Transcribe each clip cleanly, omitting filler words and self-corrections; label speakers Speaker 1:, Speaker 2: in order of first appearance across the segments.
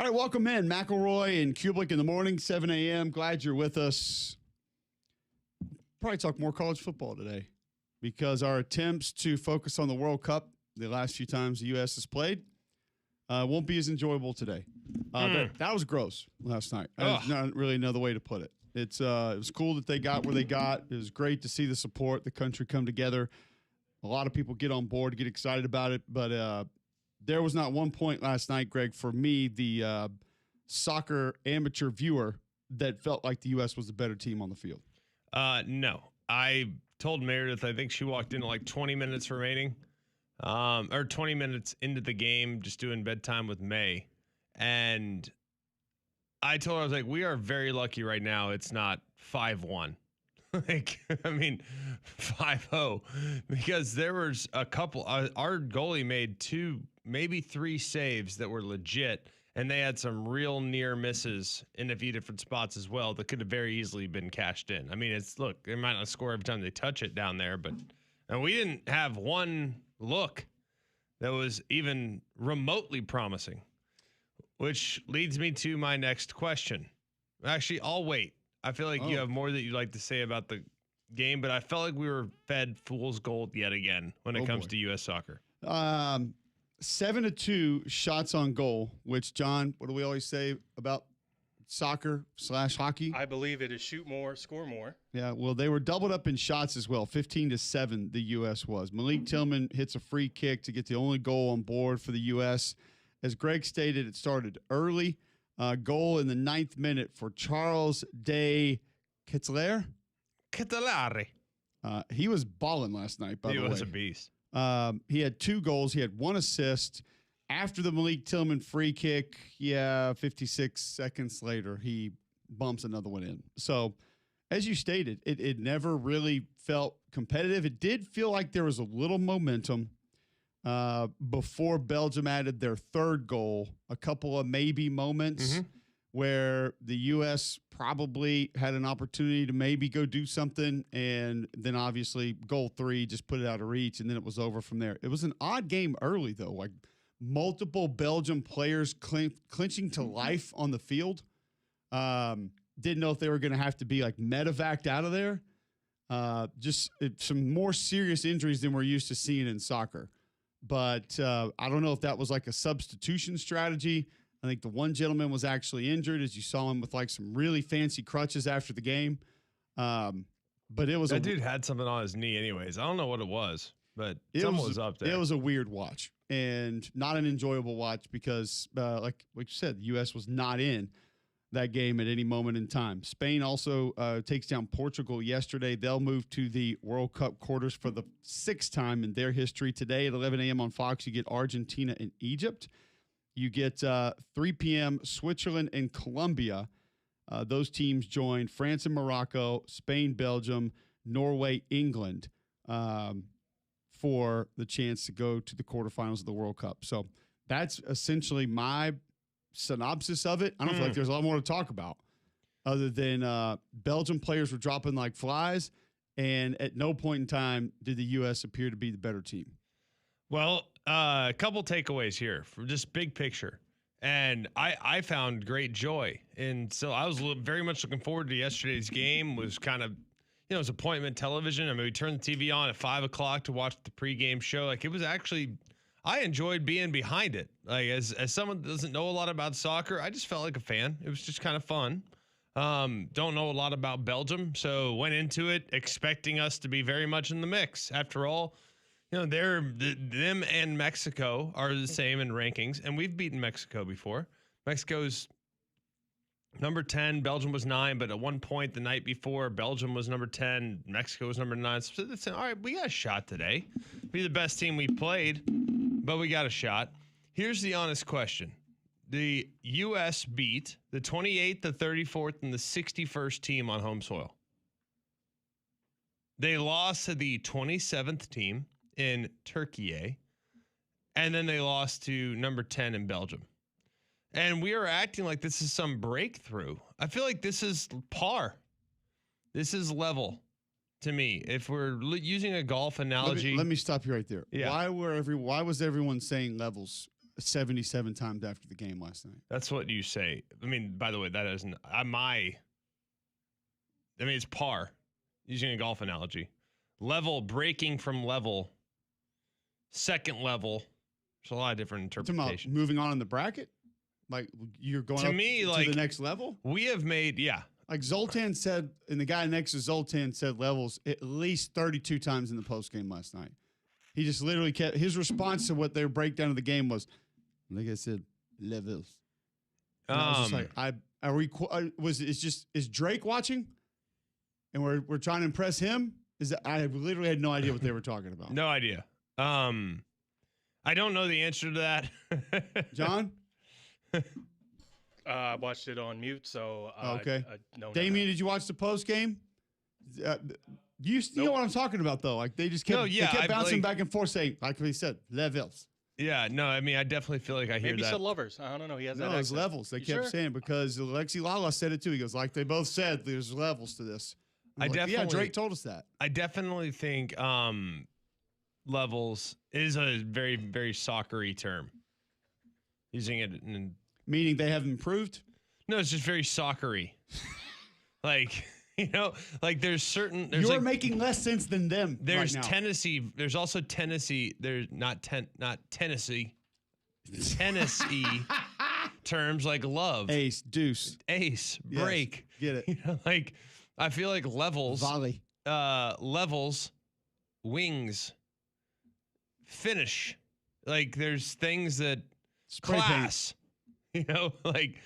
Speaker 1: All right, welcome in. McElroy and Cubelic in the morning, 7 a.m. Glad you're with us. Probably talk more college football today because our attempts to focus on the World Cup the last few times the U.S. has played won't be as enjoyable today. That was gross last night. There's not really another way to put it. It was cool that they got where they got. It was great to see the support, the country come together. A lot of people get on board, get excited about it, but there was not one point last night, Greg, for me, the soccer amateur viewer, that felt like the U.S. was the better team on the field.
Speaker 2: No. I told Meredith, I think she walked in at like 20 minutes remaining, or 20 minutes into the game, just doing bedtime with May. And I told her, I was like, we are very lucky right now it's not 5-1. Like, I mean, 5-0, because there was a couple, our goalie made 2, maybe 3 saves that were legit, and they had some real near misses in a few different spots as well that could have very easily been cashed in. I mean, look, they might not score every time they touch it down there, but and we didn't have one look that was even remotely promising, which leads me to my next question. Actually, I'll wait. I feel like you have more that you'd like to say about the game, but I felt like we were fed fool's gold yet again when it comes to U.S. soccer.
Speaker 1: 7-2 shots on goal, which, John, what do we always say about soccer/hockey?
Speaker 3: I believe it is shoot more, score more.
Speaker 1: Yeah, well, they were doubled up in shots as well. 15-7 the U.S. was. Malik Tillman hits a free kick to get the only goal on board for the U.S. As Greg stated, it started early. Goal in the 9th minute for Charles de Ketelaere. He was balling last night, by the way.
Speaker 2: He was a beast.
Speaker 1: He had 2 goals. He had 1 assist. After the Malik Tillman free kick, 56 seconds later, he bumps another one in. So, as you stated, it never really felt competitive. It did feel like there was a little momentum before Belgium added their 3rd goal, a couple of maybe moments where the U.S. probably had an opportunity to maybe go do something, and then obviously goal 3 just put it out of reach, and then it was over from there. It was an odd game early, though, like multiple Belgium players clinching to life on the field. Didn't know if they were going to have to be like medevaced out of there. Just some more serious injuries than we're used to seeing in soccer. But I don't know if that was like a substitution strategy. I think the one gentleman was actually injured, as you saw him with like some really fancy crutches after the game. But it was
Speaker 2: that dude had something on his knee, anyways. I don't know what it was, but something was up there.
Speaker 1: It was a weird watch and not an enjoyable watch because, like you said, the U.S. was not in that game at any moment in time. Spain also takes down Portugal yesterday. They'll move to the World Cup quarters for the 6th time in their history. Today at 11 a.m. on Fox, you get Argentina and Egypt. You get 3 p.m. Switzerland and Colombia. Those teams join France and Morocco, Spain, Belgium, Norway, England for the chance to go to the quarterfinals of the World Cup. So that's essentially my synopsis of it. I don't feel like there's a lot more to talk about other than Belgium players were dropping like flies, and at no point in time did the U.S. appear to be the better team.
Speaker 2: Well, a couple takeaways here from just big picture. And I found great joy. And so I was very much looking forward to yesterday's game. Was kind of, it was appointment television. I mean, we turned the TV on at 5 o'clock to watch the pregame show. Like, it was actually, I enjoyed being behind it. Like, as someone that doesn't know a lot about soccer, I just felt like a fan. It was just kind of fun. Don't know a lot about Belgium, so went into it expecting us to be very much in the mix. After all, them and Mexico are the same in rankings, and we've beaten Mexico before. Mexico's number 10, Belgium was 9, but at one point the night before, Belgium was number 10, Mexico was number 9. So that's all right. We got a shot today. Be the best team we played, but we got a shot. Here's the honest question: the U.S. beat the 28th, the 34th, and the 61st team on home soil. They lost to the 27th team in Turkey, and then they lost to number 10 in Belgium. And we are acting like this is some breakthrough. I feel like this is par. This is level to me. If we're using a golf analogy.
Speaker 1: Let me stop you right there.
Speaker 2: Yeah.
Speaker 1: Why was everyone saying levels 77 times after the game last night.
Speaker 2: That's what you say. I mean, by the way, that isn't it's par, using a golf analogy. Level, breaking from level, second level. There's a lot of different interpretations.
Speaker 1: Moving on in the bracket? Like, you're going to the next level?
Speaker 2: We have made,
Speaker 1: Like Zoltan said, and the guy next to Zoltan said levels at least 32 times in the postgame last night. He just literally kept, his response to what their breakdown of the game was, like I said, levels. And I was just like, is Drake watching? And we're trying to impress him? I literally had no idea what they were talking about.
Speaker 2: No idea. I don't know the answer to that.
Speaker 1: John?
Speaker 3: I watched it on mute, so
Speaker 1: okay.
Speaker 3: I don't
Speaker 1: Damien, did you watch the post game? You know what I'm talking about, though. Like they just kept, they kept bouncing back and forth, saying, like we said, levels.
Speaker 2: Yeah, no, I mean, I definitely feel like I hear that.
Speaker 3: Maybe said lovers. I don't know. He has that.
Speaker 1: No, it's levels. They kept saying, because Alexi Lala said it too. He goes, like they both said, there's levels to this. Yeah, Drake told us that.
Speaker 2: I definitely think levels is a very, very soccer-y term. Using it in...
Speaker 1: Meaning they have improved?
Speaker 2: No, it's just very soccer-y. Like, like there's certain...
Speaker 1: You're making less sense than them.
Speaker 2: There's right now. Tennessee. There's also Tennessee. There's not Tennessee. Tennessee terms like love.
Speaker 1: Ace, deuce.
Speaker 2: Ace, break.
Speaker 1: Yes, get it.
Speaker 2: Like, I feel like levels.
Speaker 1: Volley.
Speaker 2: Levels, wings, finish. Like, there's things that...
Speaker 1: Spray
Speaker 2: class. Paint. Like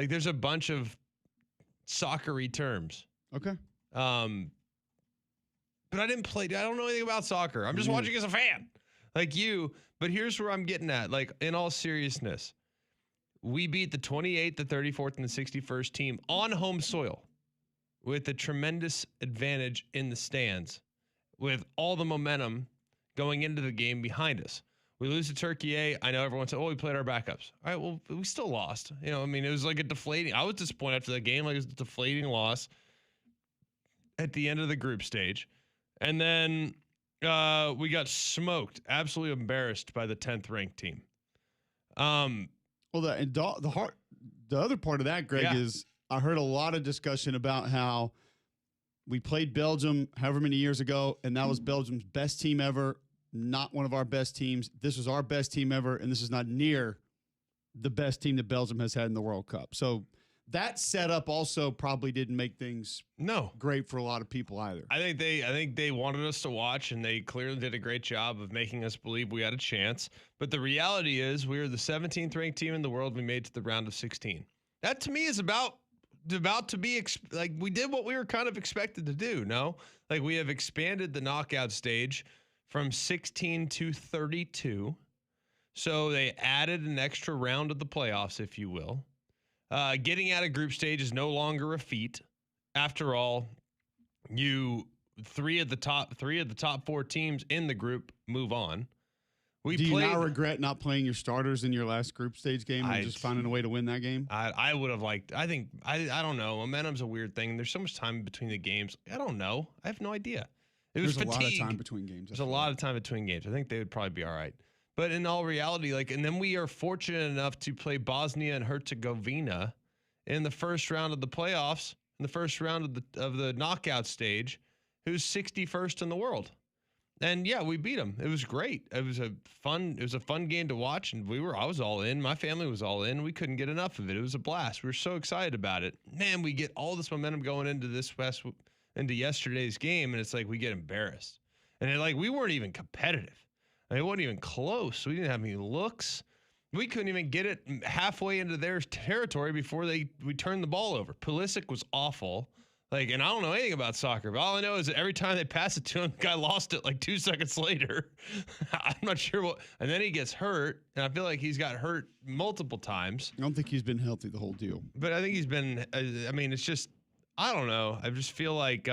Speaker 2: there's a bunch of soccer-y terms.
Speaker 1: Okay.
Speaker 2: But I don't know anything about soccer. I'm just watching as a fan. Like you. But here's where I'm getting at. Like, in all seriousness, we beat the 28th, the 34th, and the 61st team on home soil with a tremendous advantage in the stands, with all the momentum going into the game behind us. We lose to Turkey A. I know everyone said, we played our backups. All right, well, we still lost. It was like a deflating. I was disappointed after the game. Like, it was a deflating loss at the end of the group stage. And then we got smoked, absolutely embarrassed by the 10th ranked team.
Speaker 1: Well, the other part of that, Greg, is I heard a lot of discussion about how we played Belgium however many years ago, and that was Belgium's best team ever. Not one of our best teams. This was our best team ever, and this is not near the best team that Belgium has had in the World Cup. So that setup also probably didn't make things great for a lot of people either.
Speaker 2: I think they wanted us to watch, and they clearly did a great job of making us believe we had a chance. But the reality is, we were the 17th ranked team in the world. We made it to the round of 16. That to me is about to be like we did what we were kind of expected to do. No, like we have expanded the knockout stage from 16 to 32. So they added an extra round of the playoffs, if you will. Getting out of group stage is no longer a feat. After all, three of the top four teams in the group move on. Do
Speaker 1: you now regret not playing your starters in your last group stage game and just finding a way to win that game?
Speaker 2: I would have liked. I don't know. Momentum's a weird thing. There's so much time between the games. I don't know. I have no idea. There's
Speaker 1: a lot of time between games.
Speaker 2: There's a lot of time between games. I think they would probably be all right. But in all reality, and then we are fortunate enough to play Bosnia and Herzegovina in the first round of the playoffs, in the first round of the knockout stage, who's 61st in the world. And yeah, we beat them. It was great. It was a fun game to watch, and I was all in. My family was all in. We couldn't get enough of it. It was a blast. We were so excited about it. Man, we get all this momentum going into yesterday's game, and it's like we get embarrassed. And we weren't even competitive. It wasn't even close. We didn't have any looks. We couldn't even get it halfway into their territory before we turned the ball over. Pulisic was awful. And I don't know anything about soccer, but all I know is that every time they pass it to him, the guy lost it 2 seconds later. I'm not sure what. And then he gets hurt, and I feel like he's got hurt multiple times.
Speaker 1: I don't think he's been healthy the whole deal.
Speaker 2: But I think he's been. It's just. I don't know. I just feel like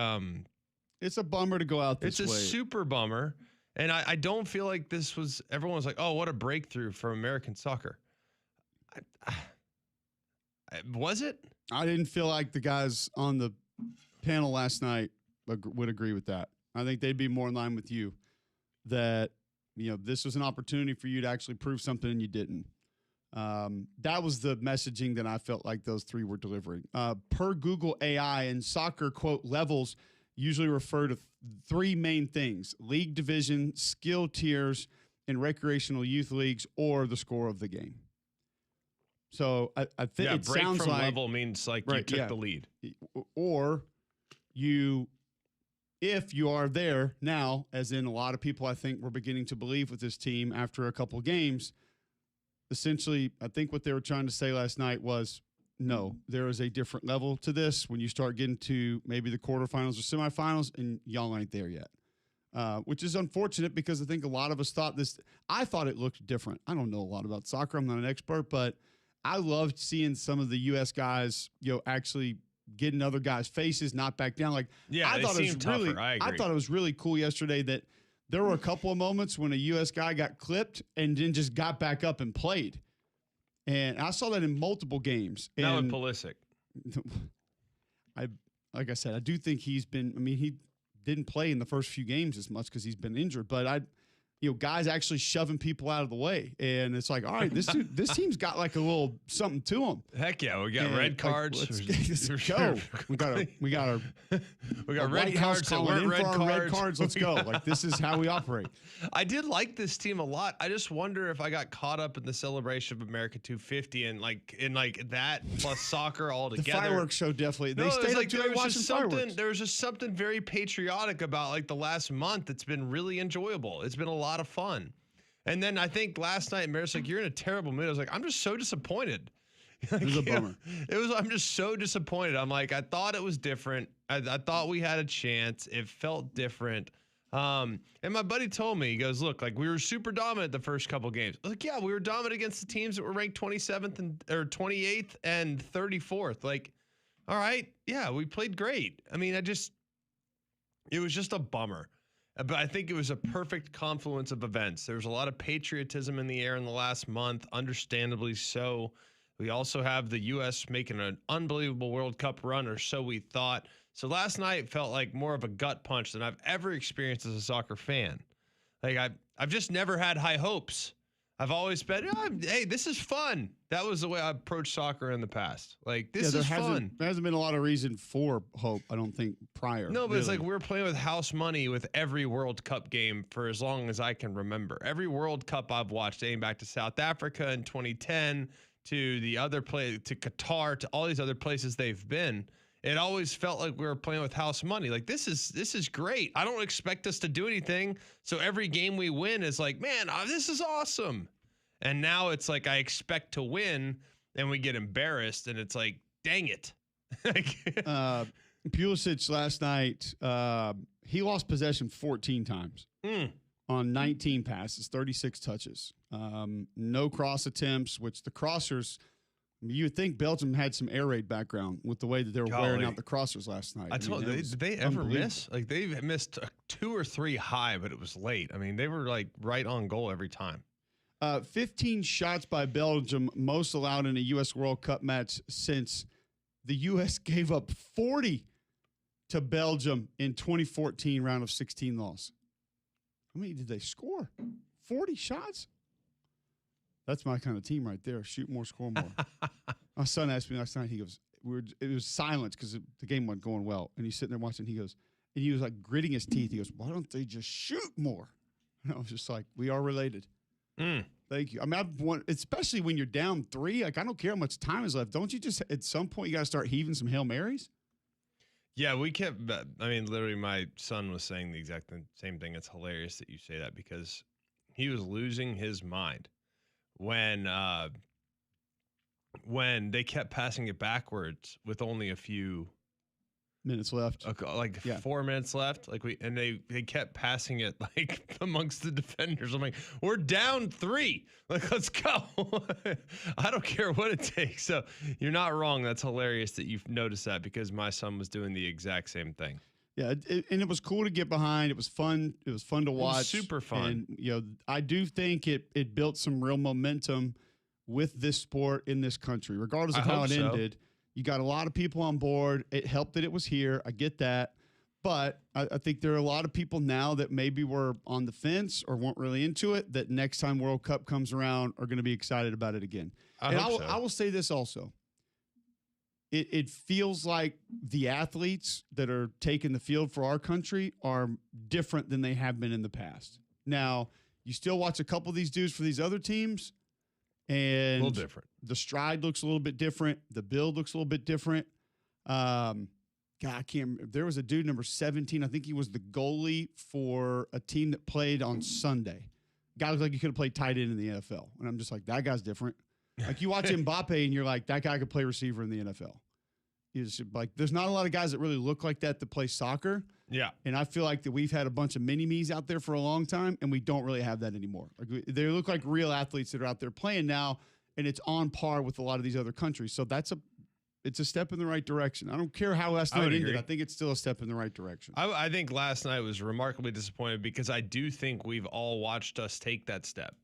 Speaker 1: it's a bummer to go out this way.
Speaker 2: It's a super bummer. And I don't feel like this was, everyone was like, oh, what a breakthrough for American soccer. Was it?
Speaker 1: I didn't feel like the guys on the panel last night would agree with that. I think they'd be more in line with you that, this was an opportunity for you to actually prove something and you didn't. That was the messaging that I felt like those three were delivering. Per Google AI, and soccer, quote, levels usually refer to three main things: league division, skill tiers, and recreational youth leagues, or the score of the game. So I think it
Speaker 2: break
Speaker 1: sounds
Speaker 2: from
Speaker 1: like
Speaker 2: level means like you took the lead.
Speaker 1: Or you, if you are there now, as in a lot of people I think were beginning to believe with this team after a couple of games, essentially, I think what they were trying to say last night was, no, there is a different level to this when you start getting to maybe the quarterfinals or semifinals, and y'all ain't there yet. Which is unfortunate because I think a lot of us thought this. I thought it looked different. I don't know a lot about soccer. I'm not an expert, but I loved seeing some of the U.S. guys, actually get in other guys' faces, not back down. Like,
Speaker 2: yeah,
Speaker 1: I thought it was
Speaker 2: tougher.
Speaker 1: really, I thought it was really cool yesterday that there were a couple of moments when a U.S. guy got clipped and then just got back up and played. And I saw that in multiple games.
Speaker 2: Now with Pulisic.
Speaker 1: Like I said, I do think he didn't play in the first few games as much because he's been injured, but guys actually shoving people out of the way. And it's like, all right, this team's got like a little something to them.
Speaker 2: Heck yeah. We got red cards.
Speaker 1: Let's go. We got
Speaker 2: red cards that weren't red cards.
Speaker 1: Let's go. Like, this is how we operate.
Speaker 2: I did like this team a lot. I just wonder if I got caught up in the celebration of America 250 and like that plus soccer all together.
Speaker 1: The fireworks show definitely. They stayed up too late watching fireworks.
Speaker 2: There was just something very patriotic about like the last month. It's been really enjoyable. It's been a lot of fun. And then I think last night, Maris, like, you're in a terrible mood. I was like, I'm just so disappointed.
Speaker 1: It was a bummer.
Speaker 2: I'm just so disappointed. I'm like, I thought it was different. I thought we had a chance. It felt different. And my buddy told me, he goes, look, like, we were super dominant the first couple games. I was like, yeah, we were dominant against the teams that were ranked 27th or 28th and 34th. Like, all right, yeah, we played great. I mean, it was just a bummer. But I think it was a perfect confluence of events. There was a lot of patriotism in the air in the last month, understandably so. We also have the U.S. making an unbelievable World Cup run, or so we thought. So last night felt like more of a gut punch than I've ever experienced as a soccer fan. Like, I've just never had high hopes. I've always been, hey, this is fun. That was the way I approached soccer in the past. Like, this is fun.
Speaker 1: There hasn't been a lot of reason for hope, I don't think, prior.
Speaker 2: No, but It's like we're playing with house money with every World Cup game for as long as I can remember. Every World Cup I've watched, dating back to South Africa in 2010, to the other to Qatar, to all these other places they've been, it always felt like we were playing with house money. Like, this is great. I don't expect us to do anything. So every game we win is like, man, this is awesome. And now it's like I expect to win, and we get embarrassed, and it's like, dang it.
Speaker 1: Pulisic last night, he lost possession 14 times on 19 passes, 36 touches. No cross attempts, which the crossers, you would think Belgium had some air raid background with the way that they were wearing out the crossers last night.
Speaker 2: Did they ever miss? Like, they missed 2 or 3 high, but it was late. I mean, they were like right on goal every time.
Speaker 1: 15 shots by Belgium, most allowed in a U.S. World Cup match since the U.S. gave up 40 to Belgium in 2014 round of 16 loss. How many did they score? 40 shots? That's my kind of team right there. Shoot more, score more. My son asked me last night, he goes, it was silence because the game wasn't going well. And he's sitting there watching, and he was like gritting his teeth. He goes, why don't they just shoot more? And I was just like, we are related. Thank you. I mean, especially when you're down 3. Like, I don't care how much time is left. Don't you just at some point you got to start heaving some Hail Marys?
Speaker 2: Yeah, we kept. I mean, literally, my son was saying the exact same thing. It's hilarious that you say that because he was losing his mind when they kept passing it backwards with only a few
Speaker 1: minutes left,
Speaker 2: 4 minutes left. They kept passing it like amongst the defenders. I'm like, we're down 3. Like, let's go. I don't care what it takes. So you're not wrong. That's hilarious that you've noticed that because my son was doing the exact same thing.
Speaker 1: Yeah, and it was cool to get behind. It was fun. It was fun to watch.
Speaker 2: Super fun.
Speaker 1: And I do think it built some real momentum with this sport in this country, regardless of how it ended. You got a lot of people on board. It helped that it was here. I get that. But I think there are a lot of people now that maybe were on the fence or weren't really into it that next time World Cup comes around are going to be excited about it again. I will say this also. It feels like the athletes that are taking the field for our country are different than they have been in the past. Now, you still watch a couple of these dudes for these other teams, and
Speaker 2: a little different.
Speaker 1: The stride looks a little bit different. The build looks a little bit different. God, I can't remember. There was a dude, number 17. I think he was the goalie for a team that played on Sunday. Guy looked like he could have played tight end in the NFL. And I'm just like, that guy's different. Like, you watch Mbappe and you're like, that guy could play receiver in the NFL. He's like, there's not a lot of guys that really look like that play soccer.
Speaker 2: Yeah.
Speaker 1: And I feel like that we've had a bunch of mini-me's out there for a long time, and we don't really have that anymore. Like, they look like real athletes that are out there playing now, and it's on par with a lot of these other countries. So it's a step in the right direction. I don't care how last night ended. I think it's still a step in the right direction.
Speaker 2: I think last night was remarkably disappointed because I do think we've all watched us take that step.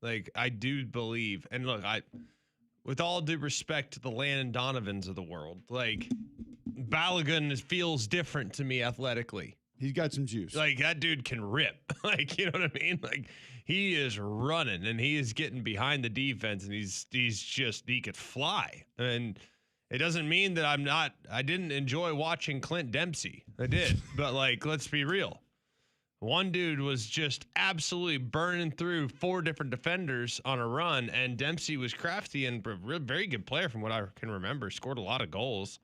Speaker 2: Like, I do believe, and look, with all due respect to the Landon Donovans of the world, like, Balogun feels different to me athletically.
Speaker 1: He's got some juice.
Speaker 2: Like, that dude can rip. Like, you know what I mean? Like, he is running and he is getting behind the defense, and he could fly. And it doesn't mean that I didn't enjoy watching Clint Dempsey. I did. But, like, let's be real. One dude was just absolutely burning through 4 different defenders on a run, and Dempsey was crafty and a very good player from what I can remember. Scored a lot of goals.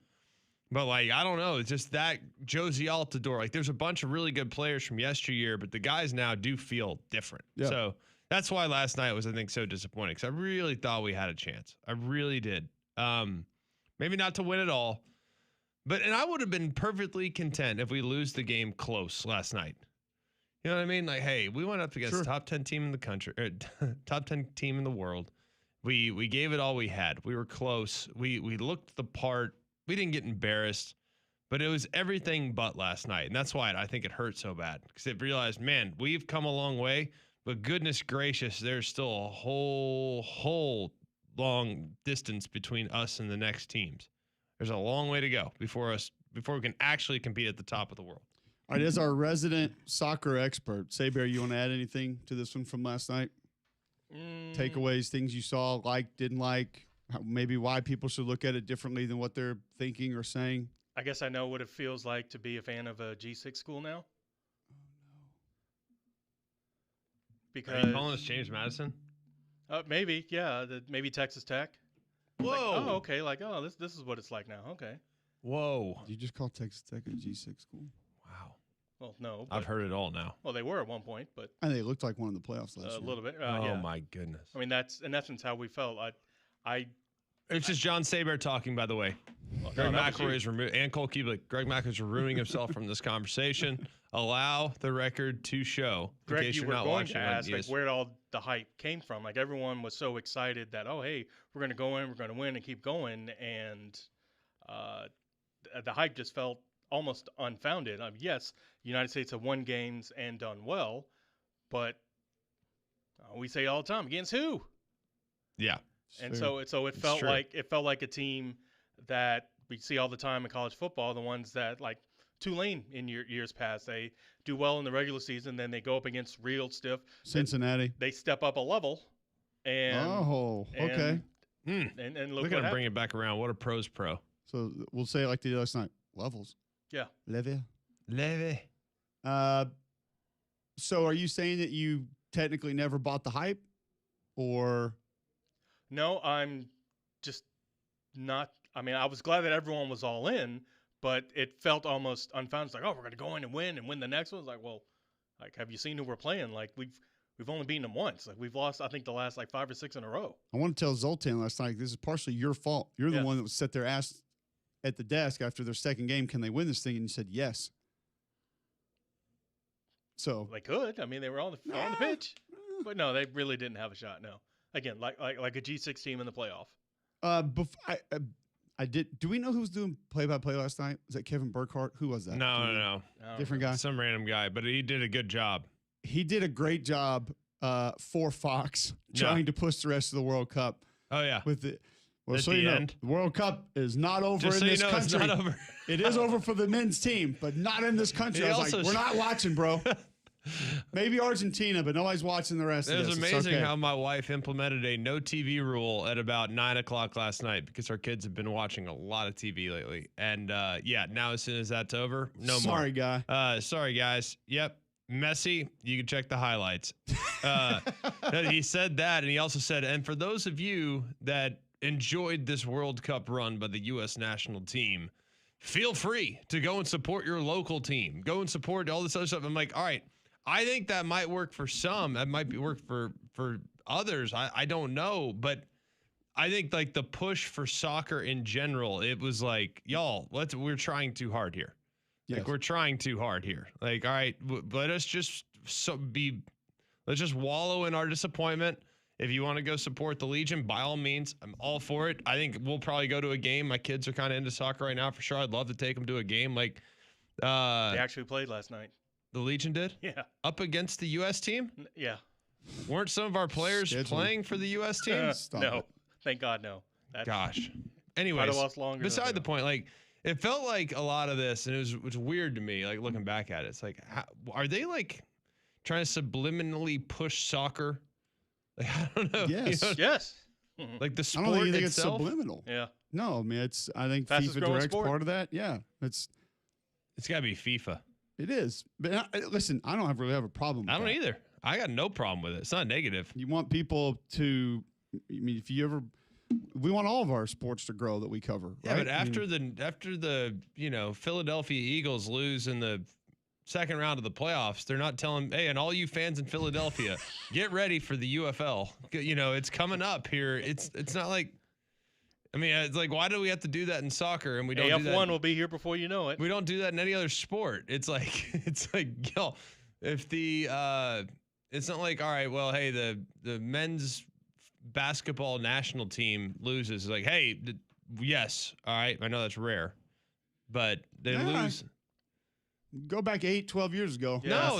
Speaker 2: But, like, I don't know. It's just that Josie Altidore. Like, there's a bunch of really good players from yesteryear, but the guys now do feel different. Yeah. So that's why last night was, I think, so disappointing, because I really thought we had a chance. I really did. Maybe not to win it all, and I would have been perfectly content if we lose the game close last night. You know what I mean? Like, hey, we went up against top 10 team in the country, or top 10 team in the world. We gave it all we had. We were close. We looked the part. We didn't get embarrassed, but it was everything but last night. And that's why I think it hurt so bad, because it realized, man, we've come a long way, but goodness gracious, there's still a whole long distance between us and the next teams. There's a long way to go before we can actually compete at the top of the world.
Speaker 1: All right, as our resident soccer expert, Saber, you want to add anything to this one from last night? Takeaways, things you saw, liked, didn't like, maybe why people should look at it differently than what they're thinking or saying?
Speaker 3: I guess I know what it feels like to be a fan of a G6 school now. Because
Speaker 2: are you calling us James Madison?
Speaker 3: Maybe, yeah. Maybe Texas Tech.
Speaker 2: Whoa.
Speaker 3: Like, oh, okay. Like, oh, this is what it's like now. Okay.
Speaker 2: Whoa.
Speaker 1: Did you just call Texas Tech a G6 school?
Speaker 2: Wow.
Speaker 3: Well, no.
Speaker 2: I've heard it all now.
Speaker 3: Well, they were at one point, but
Speaker 1: and they looked like one in the playoffs last year.
Speaker 3: A little bit.
Speaker 2: Oh
Speaker 3: yeah.
Speaker 2: my goodness.
Speaker 3: I mean, that's in essence how we felt.
Speaker 2: It's just John Saber talking, by the way.
Speaker 3: Well,
Speaker 2: Greg McElroy is and Cole Cubelic. Greg McElroy is removing himself from this conversation. Allow the record to show.
Speaker 3: Greg,
Speaker 2: in case
Speaker 3: you
Speaker 2: you're
Speaker 3: were
Speaker 2: not
Speaker 3: going
Speaker 2: watching
Speaker 3: to ask
Speaker 2: yes.
Speaker 3: where all the hype came from. Like, everyone was so excited that, oh, hey, we're going to go in, we're going to win and keep going. And the hype just felt almost unfounded. Yes, the United States have won games and done well, but we say all the time, against who?
Speaker 2: Yeah.
Speaker 3: And so it felt like a team that we see all the time in college football, the ones that, like Tulane in years past, they do well in the regular season, then they go up against real stiff
Speaker 1: Cincinnati.
Speaker 3: They step up a level, and
Speaker 1: okay.
Speaker 3: And look
Speaker 2: at him bring it back around. What a pro's pro.
Speaker 1: So we'll say it like they did last night. Levels.
Speaker 3: Yeah.
Speaker 1: Levy. So are you saying that you technically never bought the hype, or?
Speaker 3: No, I'm just not. I mean, I was glad that everyone was all in, but it felt almost unfounded. It's like, oh, we're going to go in and win the next one. It's like, well, like, have you seen who we're playing? Like, we've only beaten them once. Like, we've lost, I think, the last 5 or 6 in a row.
Speaker 1: I want to tell Zoltan last night, this is partially your fault. You're the one that was set their ass at the desk after their second game. Can they win this thing? And you said yes. So
Speaker 3: they could. I mean, they were on the pitch, but no, they really didn't have a shot. No. Again, like a G6 team in the playoff.
Speaker 1: I did. Do we know who was doing play-by-play last night? Was that Kevin Burkhardt? Who was that?
Speaker 2: No.
Speaker 1: Different guy.
Speaker 2: Some random guy, but he did a good job.
Speaker 1: He did a great job for Fox trying to push the rest of the World Cup.
Speaker 2: Oh yeah.
Speaker 1: With it, Well,
Speaker 2: at
Speaker 1: so
Speaker 2: the
Speaker 1: you know,
Speaker 2: end.
Speaker 1: the World Cup is not over
Speaker 2: Just
Speaker 1: in
Speaker 2: so you
Speaker 1: this
Speaker 2: know,
Speaker 1: country.
Speaker 2: it's not over.
Speaker 1: It is over for the men's team, but not in this country.
Speaker 2: He
Speaker 1: I was
Speaker 2: also
Speaker 1: like, we're not watching, bro. Maybe Argentina, but nobody's watching the rest
Speaker 2: It
Speaker 1: of
Speaker 2: was
Speaker 1: this. It's
Speaker 2: amazing
Speaker 1: okay.
Speaker 2: how my wife implemented a no TV rule at about 9 o'clock last night because our kids have been watching a lot of TV lately. And now as soon as that's over, no more.
Speaker 1: Sorry, guy.
Speaker 2: Sorry, guys. Yep. Messi, you can check the highlights. He said that, and he also said, and for those of you that enjoyed this World Cup run by the U.S. national team, feel free to go and support your local team. Go and support all this other stuff. I'm like, all right, I think that might work for some. That might be work for others. I don't know, but I think like the push for soccer in general, it was like, y'all, we're trying too hard here.
Speaker 1: Yes.
Speaker 2: Like we're trying too hard here. Like, all right, let us just let's just wallow in our disappointment. If you want to go support the Legion, by all means, I'm all for it. I think we'll probably go to a game. My kids are kind of into soccer right now for sure. I'd love to take them to a game. Like,
Speaker 3: They actually played last night.
Speaker 2: the Legion did?
Speaker 3: Yeah.
Speaker 2: Up against the U.S. team?
Speaker 3: Yeah.
Speaker 2: Weren't some of our players playing for the U.S. team?
Speaker 3: No. Thank God, no.
Speaker 2: Gosh.
Speaker 3: Might
Speaker 2: Anyways,
Speaker 3: have lost longer.
Speaker 2: beside the point, like, it felt like a lot of this, and it was weird to me, like, looking back at it. It's like, are they, like, trying to subliminally push soccer? Like, I don't know.
Speaker 1: Yes.
Speaker 2: You know,
Speaker 3: Yes.
Speaker 2: like the
Speaker 1: I
Speaker 2: sport
Speaker 1: don't think you think it's
Speaker 2: itself.
Speaker 1: subliminal.
Speaker 3: Yeah.
Speaker 1: No, I mean, I think
Speaker 3: Fastest
Speaker 1: FIFA
Speaker 3: growing
Speaker 1: Direct's
Speaker 3: sport.
Speaker 1: part of that. Yeah,
Speaker 2: It's got to be FIFA.
Speaker 1: it is. But listen, I don't really have a problem with
Speaker 2: I don't
Speaker 1: that.
Speaker 2: either. I got no problem with it. It's not negative.
Speaker 1: You want people to, I mean, we want all of our sports to grow that we cover.
Speaker 2: Yeah,
Speaker 1: right?
Speaker 2: but after the Philadelphia Eagles lose in the second round of the playoffs, they're not telling, hey, and all you fans in Philadelphia, get ready for the UFL. You know, it's coming up here. It's not like, I mean, it's like, why do we have to do that in soccer and we don't do that?
Speaker 3: AF1 will be here before you know it.
Speaker 2: We don't do that in any other sport. It's like, yo, if it's not like, all right, well, hey, the men's basketball national team loses. It's like, hey, yes, all right, I know that's rare, but they lose.
Speaker 1: Go back 12 years ago.
Speaker 3: Yeah.
Speaker 2: No,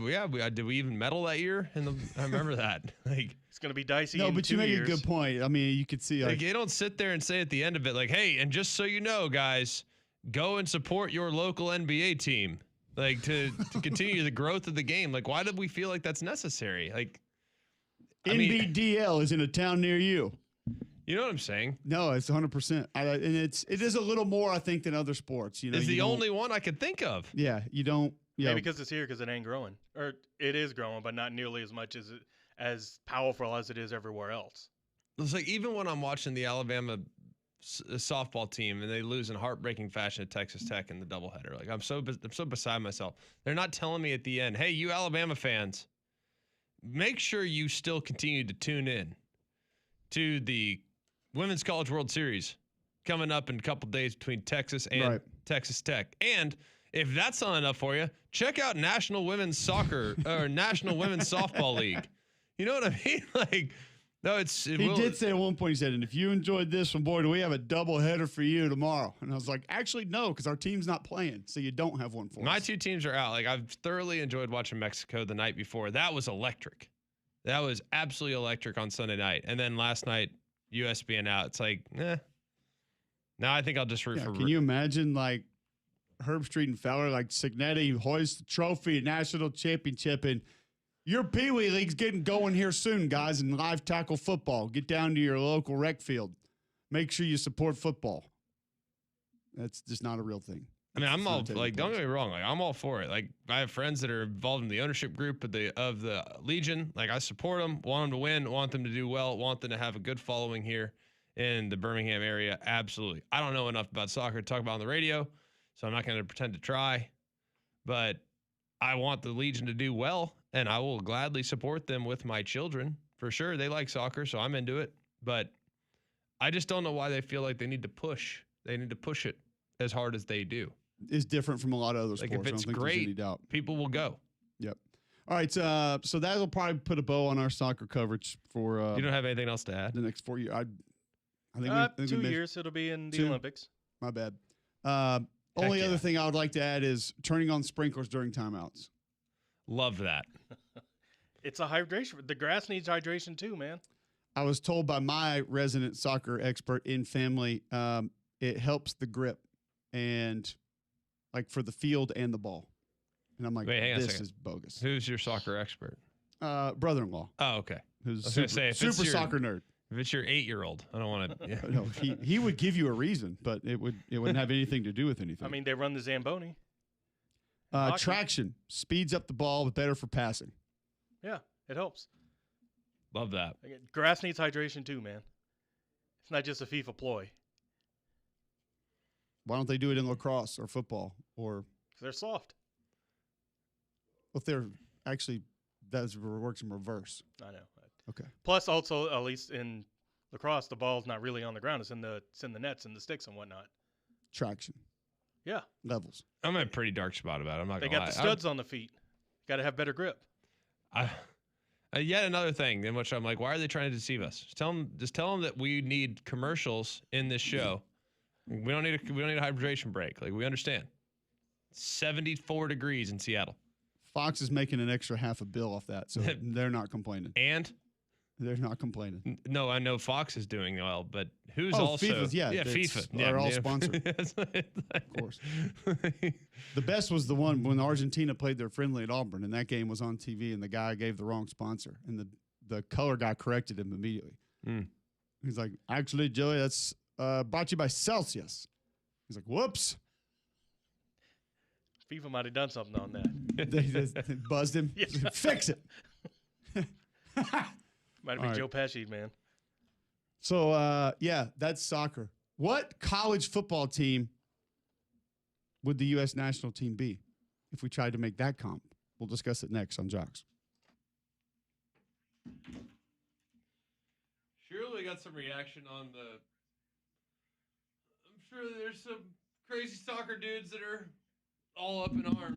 Speaker 3: Yes,
Speaker 2: did we even medal that year? I remember that. Like,
Speaker 3: It's going to be dicey.
Speaker 1: No,
Speaker 3: in
Speaker 1: but
Speaker 3: 2
Speaker 1: you make
Speaker 3: years.
Speaker 1: a good point. I mean, you could see
Speaker 2: like you don't sit there and say at the end of it, like, hey, and just so you know, guys, go and support your local NBA team, like to continue the growth of the game. Like, why did we feel like that's necessary? Like, I mean,
Speaker 1: NBDL is in a town near you.
Speaker 2: you know what I'm saying?
Speaker 1: No, it's 100%. And it is a little more, I think, than other sports. You know,
Speaker 2: It's
Speaker 1: you
Speaker 2: the
Speaker 1: don't-
Speaker 2: only one I could think of.
Speaker 1: Yeah, you don't. Yeah,
Speaker 3: Maybe because it's here because it ain't growing. Or it is growing, but not nearly as much as powerful as it is everywhere else.
Speaker 2: It's like even when I'm watching the Alabama softball team and they lose in heartbreaking fashion at Texas Tech in the doubleheader, like I'm so beside myself. They're not telling me at the end, hey, you Alabama fans, make sure you still continue to tune in to the Women's College World Series coming up in a couple days between Texas and Texas Tech. And if that's not enough for you, check out National Women's Soccer or National Women's Softball League. You know what I mean? Like, no, he
Speaker 1: did say at one point, he said, and if you enjoyed this one, boy, do we have a double header for you tomorrow. And I was like, actually, no, because our team's not playing, so you don't have one for
Speaker 2: My
Speaker 1: us.
Speaker 2: two teams are out. Like, I've thoroughly enjoyed watching Mexico the night before. That was electric. That was absolutely electric on Sunday night. And then last night, US being out, it's like, now I think I'll just root for.
Speaker 1: Can you imagine, like, Herb Street and Fowler, like Signetti hoist the trophy, national championship, and your Pee Wee League's getting going here soon, guys, in live tackle football. Get down to your local rec field. Make sure you support football. That's just not a real thing.
Speaker 2: I mean, I'm
Speaker 1: It's
Speaker 2: all
Speaker 1: not taking
Speaker 2: like, don't
Speaker 1: place.
Speaker 2: get me wrong. Like, I'm all for it. Like, I have friends that are involved in the ownership group of the Legion. Like, I support them, want them to win, want them to do well, want them to have a good following here in the Birmingham area. Absolutely. I don't know enough about soccer to talk about on the radio, so I'm not going to pretend to try. But I want the Legion to do well, and I will gladly support them with my children for sure. They like soccer, so I'm into it. But I just don't know why they feel like they need to push. They need to push it as hard as they do.
Speaker 1: Is different from a lot of other
Speaker 2: Like,
Speaker 1: sports.
Speaker 2: if
Speaker 1: I don't
Speaker 2: it's
Speaker 1: think there's any
Speaker 2: great,
Speaker 1: doubt.
Speaker 2: people will go.
Speaker 1: Yep. All right. So that'll probably put a bow on our soccer coverage for
Speaker 2: You don't have anything else to add?
Speaker 1: the next 4 years. I think, I think
Speaker 3: 2
Speaker 1: we made-
Speaker 3: years it'll be in the
Speaker 1: 2?
Speaker 3: Olympics.
Speaker 1: My bad. Only
Speaker 2: yeah.
Speaker 1: other thing I would like to add is turning on sprinklers during timeouts.
Speaker 2: Love that.
Speaker 3: It's a hydration. The grass needs hydration too, man.
Speaker 1: I was told by my resident soccer expert in family, it helps the grip and like for the field and the ball. And I'm like,
Speaker 2: Wait, hang on a
Speaker 1: this
Speaker 2: second.
Speaker 1: is bogus.
Speaker 2: Who's your soccer expert?
Speaker 1: Brother-in-law,
Speaker 2: Oh, okay.
Speaker 1: who's
Speaker 2: I was gonna
Speaker 1: super,
Speaker 2: say, if
Speaker 1: super
Speaker 2: it's your-
Speaker 1: soccer nerd.
Speaker 2: If it's your 8-year-old, I don't want to. Yeah.
Speaker 1: No, he would give you a reason, but it wouldn't have anything to do with anything.
Speaker 3: I mean, they run the Zamboni. hockey.
Speaker 1: Traction speeds up the ball, but better for passing.
Speaker 3: Yeah, it helps.
Speaker 2: Love that.
Speaker 3: Again, grass needs hydration too, man. It's not just a FIFA ploy.
Speaker 1: Why don't they do it in lacrosse or football? Or
Speaker 3: 'Cause they're soft.
Speaker 1: if they're actually, that works in reverse.
Speaker 3: I know.
Speaker 1: Okay.
Speaker 3: Plus, also, at least in lacrosse, the ball's not really on the ground. It's in the nets and the sticks and whatnot.
Speaker 1: Traction
Speaker 3: Yeah,
Speaker 1: levels.
Speaker 2: I'm in a pretty dark spot about it. I'm not
Speaker 3: they
Speaker 2: gonna
Speaker 3: got
Speaker 2: lie.
Speaker 3: the studs on the feet. Got to have better grip.
Speaker 2: Yet another thing in which I'm like, why are they trying to deceive us? Just tell them that we need commercials in this show. We don't need a hydration break. Like, we understand. 74 degrees in Seattle.
Speaker 1: Fox is making an extra $500 off that, so they're not complaining.
Speaker 2: And
Speaker 1: They're not complaining.
Speaker 2: no, I know Fox is doing well, but who's
Speaker 1: Oh,
Speaker 2: also
Speaker 1: FIFA's, yeah,
Speaker 2: FIFA.
Speaker 1: they're all sponsored. Of course. The best was the one when Argentina played their friendly at Auburn, and that game was on TV, and the guy gave the wrong sponsor, and the color guy corrected him immediately.
Speaker 2: Mm.
Speaker 1: He's like, actually, Joey, that's brought to you by Celsius. He's like, whoops.
Speaker 3: FIFA might have done something on that.
Speaker 1: They just buzzed him.
Speaker 3: Yeah.
Speaker 1: Fix it.
Speaker 3: Might have been
Speaker 1: All right.
Speaker 3: Joe Pesci, man.
Speaker 1: So, yeah, that's soccer. What college football team would the U.S. national team be if we tried to make that comp? We'll discuss it next on Jocks.
Speaker 2: Surely got some reaction on the. I'm sure there's some crazy soccer dudes that are all up in arms.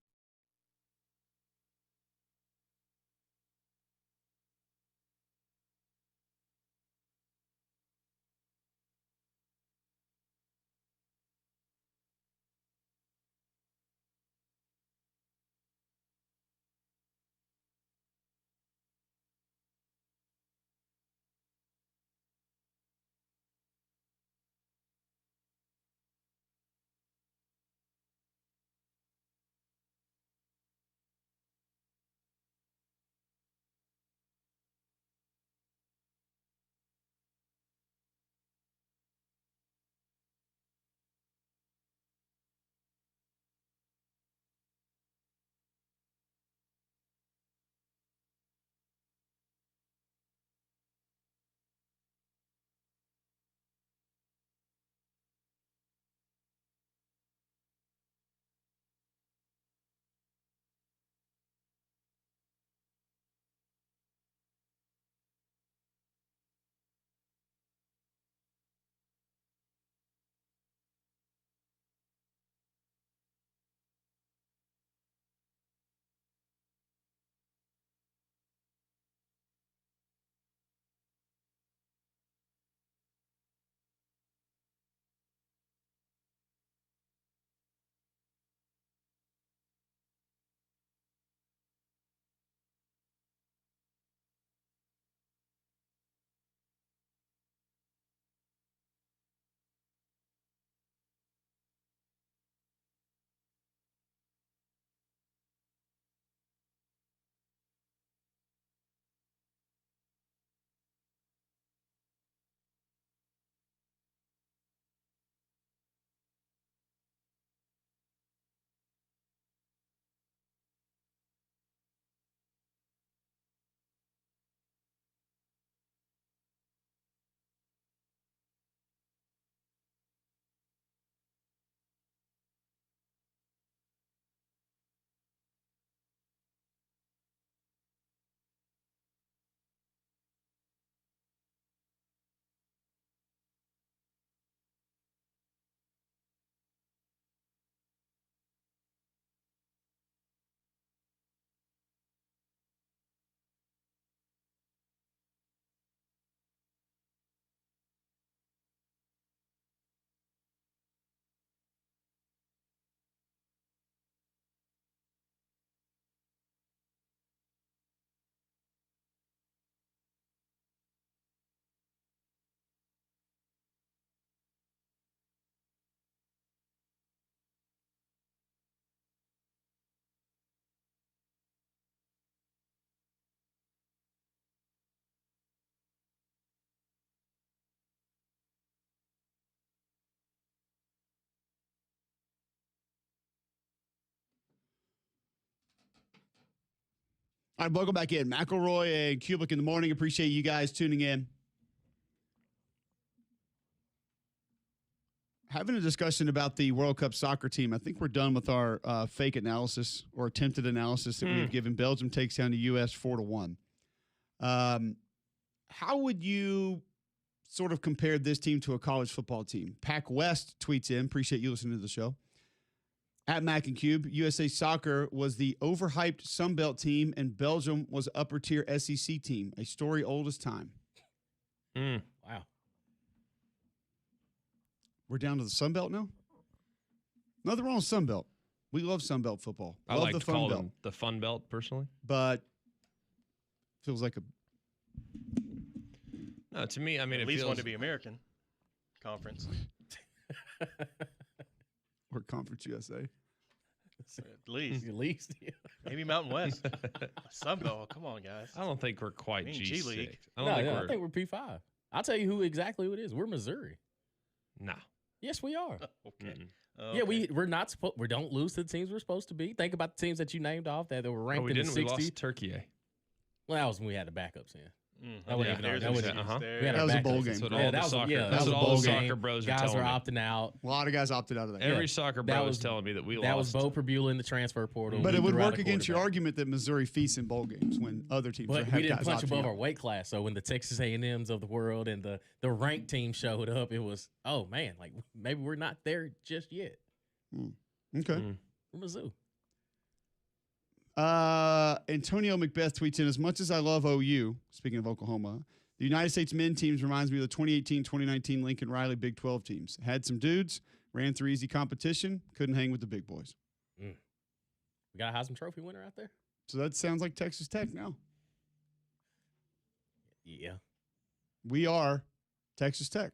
Speaker 1: All right, welcome back in. McElroy and Cubelic in the morning. Appreciate you guys tuning in. Having a discussion about the World Cup soccer team. I think we're done with our fake analysis or attempted analysis that we've given. Belgium takes down the U.S. 4-1. How would you sort of compare this team to a college football team? Pac West tweets in. Appreciate you listening to the show. At Mac and Cube, USA Soccer was the overhyped Sunbelt team, and Belgium was upper tier SEC team. A story old as time.
Speaker 4: Wow.
Speaker 1: We're down to the Sunbelt now? Nothing wrong with Sunbelt. We love Sunbelt football.
Speaker 2: I
Speaker 1: love
Speaker 2: like
Speaker 1: the
Speaker 2: to call
Speaker 1: Fun Belt.
Speaker 2: them the Fun Belt personally.
Speaker 1: But feels like a
Speaker 2: No, to me, I mean,
Speaker 3: At
Speaker 2: it
Speaker 3: least
Speaker 2: feels
Speaker 3: one to be American conference.
Speaker 1: or Conference USA.
Speaker 3: At least.
Speaker 4: At least. Yeah.
Speaker 3: Maybe Mountain West. Sunbelt. Come on, guys.
Speaker 2: I don't think we're quite
Speaker 3: I mean,
Speaker 2: G
Speaker 3: G
Speaker 2: League.
Speaker 3: League.
Speaker 4: I think we're P5. I'll tell you who exactly it is. We're Missouri.
Speaker 2: No.
Speaker 4: Yes, we are.
Speaker 3: Okay.
Speaker 4: Yeah, we're not supposed. We don't lose to the teams we're supposed to be. Think about the teams that you named off that were ranked
Speaker 2: we
Speaker 4: in
Speaker 2: didn't.
Speaker 4: the
Speaker 2: We
Speaker 4: 60.
Speaker 2: lost Turkey.
Speaker 4: Well, that was when we had the backups in. That
Speaker 3: Yeah,
Speaker 4: wasn't even
Speaker 3: there's
Speaker 4: that wasn't-
Speaker 3: issues
Speaker 2: uh-huh.
Speaker 3: there.
Speaker 4: We had
Speaker 1: That
Speaker 4: our
Speaker 1: was a
Speaker 4: backups.
Speaker 1: bowl game.
Speaker 2: That's what
Speaker 4: Yeah,
Speaker 2: all
Speaker 4: that
Speaker 2: the
Speaker 4: was
Speaker 2: soccer.
Speaker 4: yeah,
Speaker 2: That's
Speaker 4: that was
Speaker 2: what
Speaker 4: a
Speaker 2: all
Speaker 4: bowl
Speaker 2: the
Speaker 4: game.
Speaker 2: soccer bros are
Speaker 4: Guys
Speaker 2: telling
Speaker 4: were
Speaker 2: me.
Speaker 4: opting out.
Speaker 1: A lot of guys opted out of that.
Speaker 2: Every soccer
Speaker 4: That
Speaker 2: bro
Speaker 4: was-
Speaker 2: is telling me that we
Speaker 4: That
Speaker 2: lost.
Speaker 4: was Bo Perbula in the transfer portal.
Speaker 1: But
Speaker 4: We
Speaker 1: it would
Speaker 4: threw out
Speaker 1: work
Speaker 4: a
Speaker 1: against your
Speaker 4: quarterback.
Speaker 1: argument that Missouri feasts in bowl games when other teams
Speaker 4: But
Speaker 1: have
Speaker 4: we didn't
Speaker 1: guys
Speaker 4: punch
Speaker 1: opting
Speaker 4: above
Speaker 1: out.
Speaker 4: our weight class. So when the Texas A&Ms of the world and the ranked team showed up, it was, oh man, like maybe we're not there just yet.
Speaker 1: Okay.
Speaker 4: We're Mizzou.
Speaker 1: Antonio Macbeth tweets in, as much as I love OU, speaking of Oklahoma, the United States men teams reminds me of the 2018-2019 Lincoln Riley Big 12 teams. Had some dudes, ran through easy competition, couldn't hang with the big boys.
Speaker 4: We got a Heisman Trophy winner out there?
Speaker 1: So that sounds like Texas Tech now.
Speaker 4: Yeah.
Speaker 1: We are Texas Tech.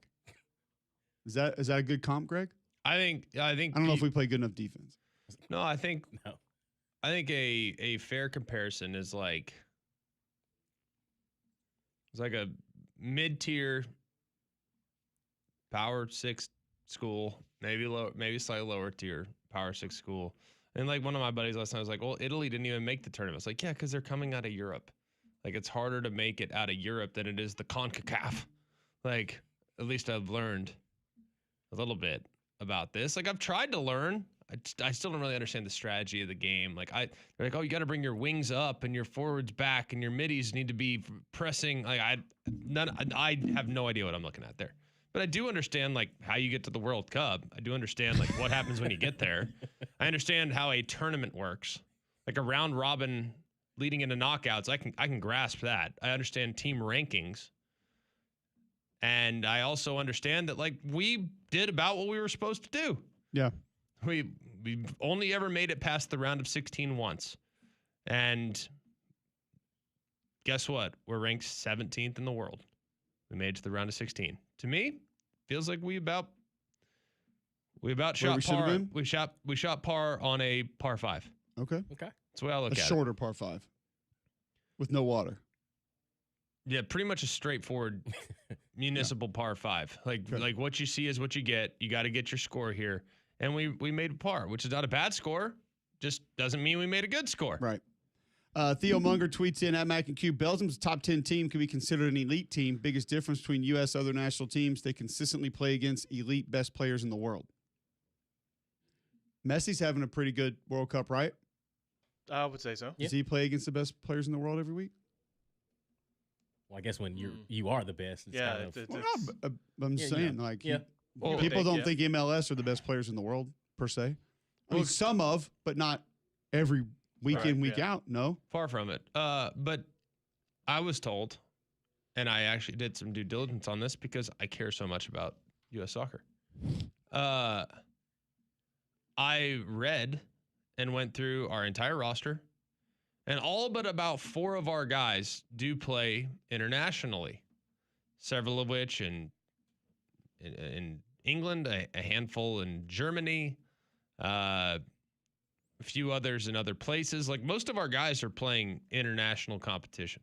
Speaker 1: Is that a good comp, Greg?
Speaker 2: I think.
Speaker 1: I don't know if we play good enough defense.
Speaker 2: No, I think.
Speaker 4: No.
Speaker 2: I think a fair comparison is like. It's like a mid-tier Power 6 school, maybe slightly lower tier Power 6 school. And like one of my buddies last night was like, well, Italy didn't even make the tournament. It's like, yeah, because they're coming out of Europe. Like it's harder to make it out of Europe than it is the CONCACAF. Like at least I've learned a little bit about this. Like I've tried to learn. I still don't really understand the strategy of the game. Like they're like, oh, you got to bring your wings up and your forwards back and your middies need to be pressing. Like I have no idea what I'm looking at there. But I do understand like how you get to the World Cup. I do understand like what happens when you get there. I understand how a tournament works, like a round robin leading into knockouts. I can grasp that. I understand team rankings, and I also understand that like we did about what we were supposed to do.
Speaker 1: Yeah.
Speaker 2: We've only ever made it past the round of 16 once. And guess what? We're ranked 17th in the world. We made it to the round of 16. To me, feels like we about shot par. We shot par on a par 5.
Speaker 1: Okay.
Speaker 2: That's the way I look
Speaker 1: A
Speaker 2: at
Speaker 1: shorter par 5 with no water.
Speaker 2: it. Yeah, pretty much a straightforward municipal par 5. Like what you see is what you get. You got to get your score here. And we made par, which is not a bad score. Just doesn't mean we made a good score.
Speaker 1: Right. Theo Munger tweets in, at Mac and Q, Belgium's top 10 team can be considered an elite team. Biggest difference between U.S. other national teams, they consistently play against elite best players in the world. Messi's having a pretty good World Cup, right?
Speaker 3: I would say so.
Speaker 4: Yeah.
Speaker 1: Does he play against the best players in the world every week?
Speaker 4: Well, I guess when you are the best, it's
Speaker 3: Yeah,
Speaker 4: kind of,
Speaker 1: Well, no, I'm
Speaker 4: Yeah,
Speaker 1: saying,
Speaker 4: yeah.
Speaker 1: like,
Speaker 4: Yeah.
Speaker 2: Well,
Speaker 1: people don't
Speaker 3: yeah.
Speaker 1: think MLS are the best players in the world, per se. I mean,
Speaker 2: Well,
Speaker 1: some of, but not every week
Speaker 3: Right,
Speaker 1: in, week
Speaker 3: yeah.
Speaker 1: out. No.
Speaker 2: Far from it. But I was told, and I actually did some due diligence on this because I care so much about U.S. soccer. I read and went through our entire roster, and all but about 4 of our guys do play internationally, several of which in England, a handful in Germany, a few others in other places. Like most of our guys are playing international competition.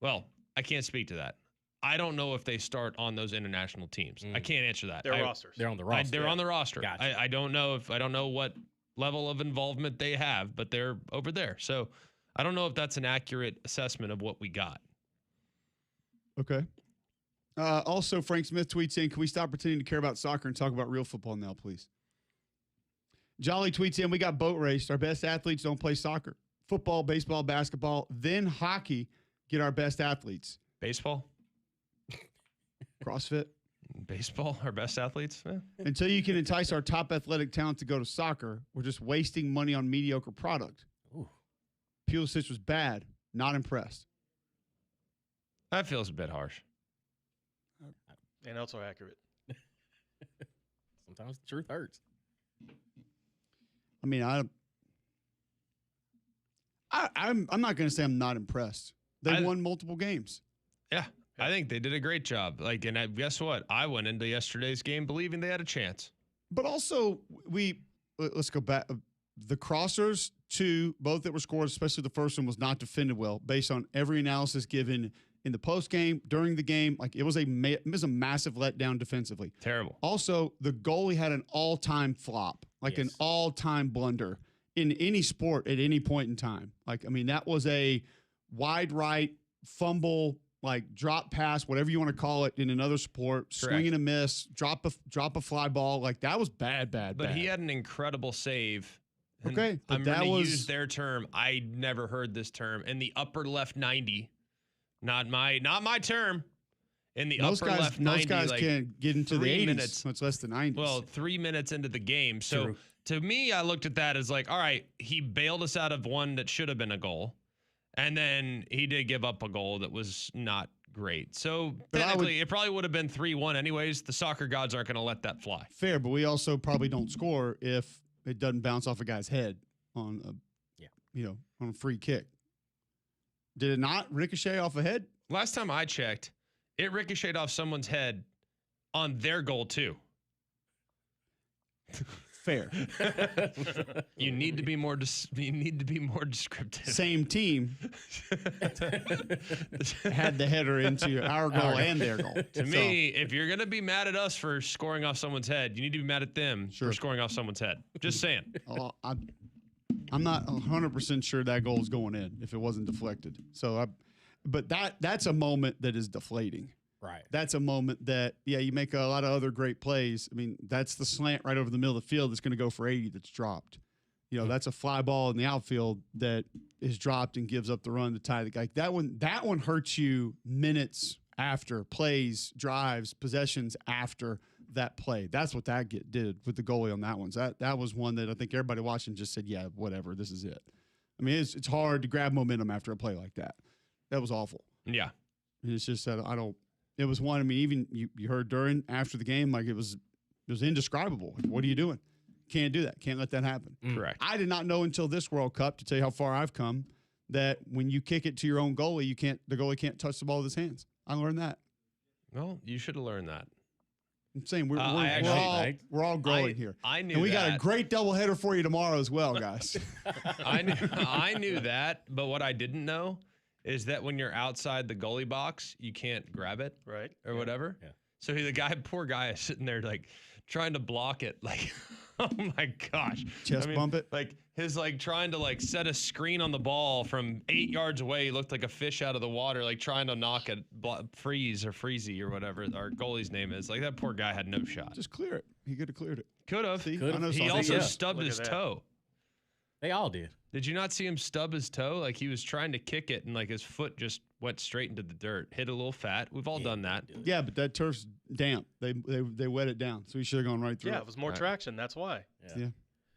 Speaker 2: Well, I can't speak to that. I don't know if they start on those international teams. I can't answer that.
Speaker 3: Their rosters.
Speaker 4: they're on the roster.
Speaker 2: They're on the roster.
Speaker 4: Gotcha.
Speaker 2: I don't know what level of involvement they have, but they're over there. So I don't know if that's an accurate assessment of what we got.
Speaker 1: Okay. Also, Frank Smith tweets in, can we stop pretending to care about soccer and talk about real football now, please? Jolly tweets in, we got boat raced. Our best athletes don't play soccer. Football, baseball, basketball, then hockey get our best athletes.
Speaker 2: Baseball?
Speaker 1: CrossFit.
Speaker 2: Baseball, our best athletes?
Speaker 1: Until you can entice our top athletic talent to go to soccer, we're just wasting money on mediocre product.
Speaker 4: Ooh.
Speaker 1: Pulisic was bad. Not impressed.
Speaker 2: That feels a bit harsh.
Speaker 3: And also accurate.
Speaker 4: Sometimes the truth hurts.
Speaker 1: I mean, I'm not going to say I'm not impressed. They won multiple games.
Speaker 2: Yeah, I think they did a great job. Guess what? I went into yesterday's game believing they had a chance.
Speaker 1: But also, let's go back. The crossers, both that were scored, especially the first one, was not defended well based on every analysis given in the post game, during the game. Like it was a massive letdown defensively.
Speaker 2: Terrible.
Speaker 1: Also, the goalie had an all-time flop, an all-time blunder in any sport at any point in time. That was a wide right fumble, drop pass, whatever you want to call it in another sport,
Speaker 2: Correct.
Speaker 1: swing and a miss, drop a fly ball. That was bad.
Speaker 2: But he had an incredible save. And
Speaker 1: okay.
Speaker 2: I'm going to use their term. I never heard this term. In the upper left 90. Not my term. In the upper left 90.
Speaker 1: Most guys can't get into the 80s.
Speaker 2: Minutes.
Speaker 1: Much less the 90s.
Speaker 2: Well, 3 minutes into the game. So
Speaker 4: True.
Speaker 2: To me, I looked at that as all right, he bailed us out of one that should have been a goal. And then he did give up a goal that was not great. So technically, it probably would have been 3-1 anyways. The soccer gods aren't going to let that fly.
Speaker 1: Fair, but we also probably don't score if it doesn't bounce off a guy's head on a free kick. Did it not ricochet off a head?
Speaker 2: Last time I checked, it ricocheted off someone's head on their goal too.
Speaker 1: Fair.
Speaker 2: You need to be more. You need to be more descriptive.
Speaker 1: Same team had the header into our goal and their goal.
Speaker 2: To me, if you're gonna be mad at us for scoring off someone's head, you need to be mad at them for scoring off someone's head. Just saying.
Speaker 1: I'm not 100% sure that goal is going in if it wasn't deflected. But that's a moment that is deflating.
Speaker 4: Right.
Speaker 1: That's a moment that, you make a lot of other great plays. That's the slant right over the middle of the field that's going to go for 80 that's dropped. That's a fly ball in the outfield that is dropped and gives up the run to tie the guy. That one hurts you minutes after, plays, drives, possessions after that play. That's what that did with the goalie on that one. So that was one that I think everybody watching just said, yeah, whatever, this is it. It's hard to grab momentum after a play like that. That was awful.
Speaker 2: Yeah.
Speaker 1: It's just that it was one, even you heard after the game, it was indescribable. What are you doing? Can't do that. Can't let that happen.
Speaker 2: Correct.
Speaker 1: I did not know until this World Cup, to tell you how far I've come, that when you kick it to your own goalie, the goalie can't touch the ball with his hands. I learned that.
Speaker 2: Well, you should have learned that.
Speaker 1: I'm saying we're all growing here.
Speaker 2: I knew
Speaker 1: and we
Speaker 2: that.
Speaker 1: got a great doubleheader for you tomorrow as well, guys.
Speaker 2: I knew that, but what I didn't know is that when you're outside the goalie box, you can't grab it,
Speaker 3: right,
Speaker 2: or whatever.
Speaker 4: Yeah.
Speaker 2: So poor guy is sitting there trying to block it, oh my gosh,
Speaker 1: Bump it.
Speaker 2: His trying to set a screen on the ball from 8 yards away. He looked like a fish out of the water, trying to knock it, freeze or freezy or whatever our goalie's name is. That poor guy had no shot.
Speaker 1: Just clear it. He could have cleared it.
Speaker 2: Could have.
Speaker 4: Could've.
Speaker 2: He also stubbed his toe.
Speaker 4: They all did.
Speaker 2: Did you not see him stub his toe? He was trying to kick it and his foot just went straight into the dirt. Hit a little fat. We've all done that.
Speaker 1: Yeah, but that turf's damp. They wet it down, so he should have gone right through.
Speaker 3: Yeah, it was more traction. That's why.
Speaker 1: Yeah.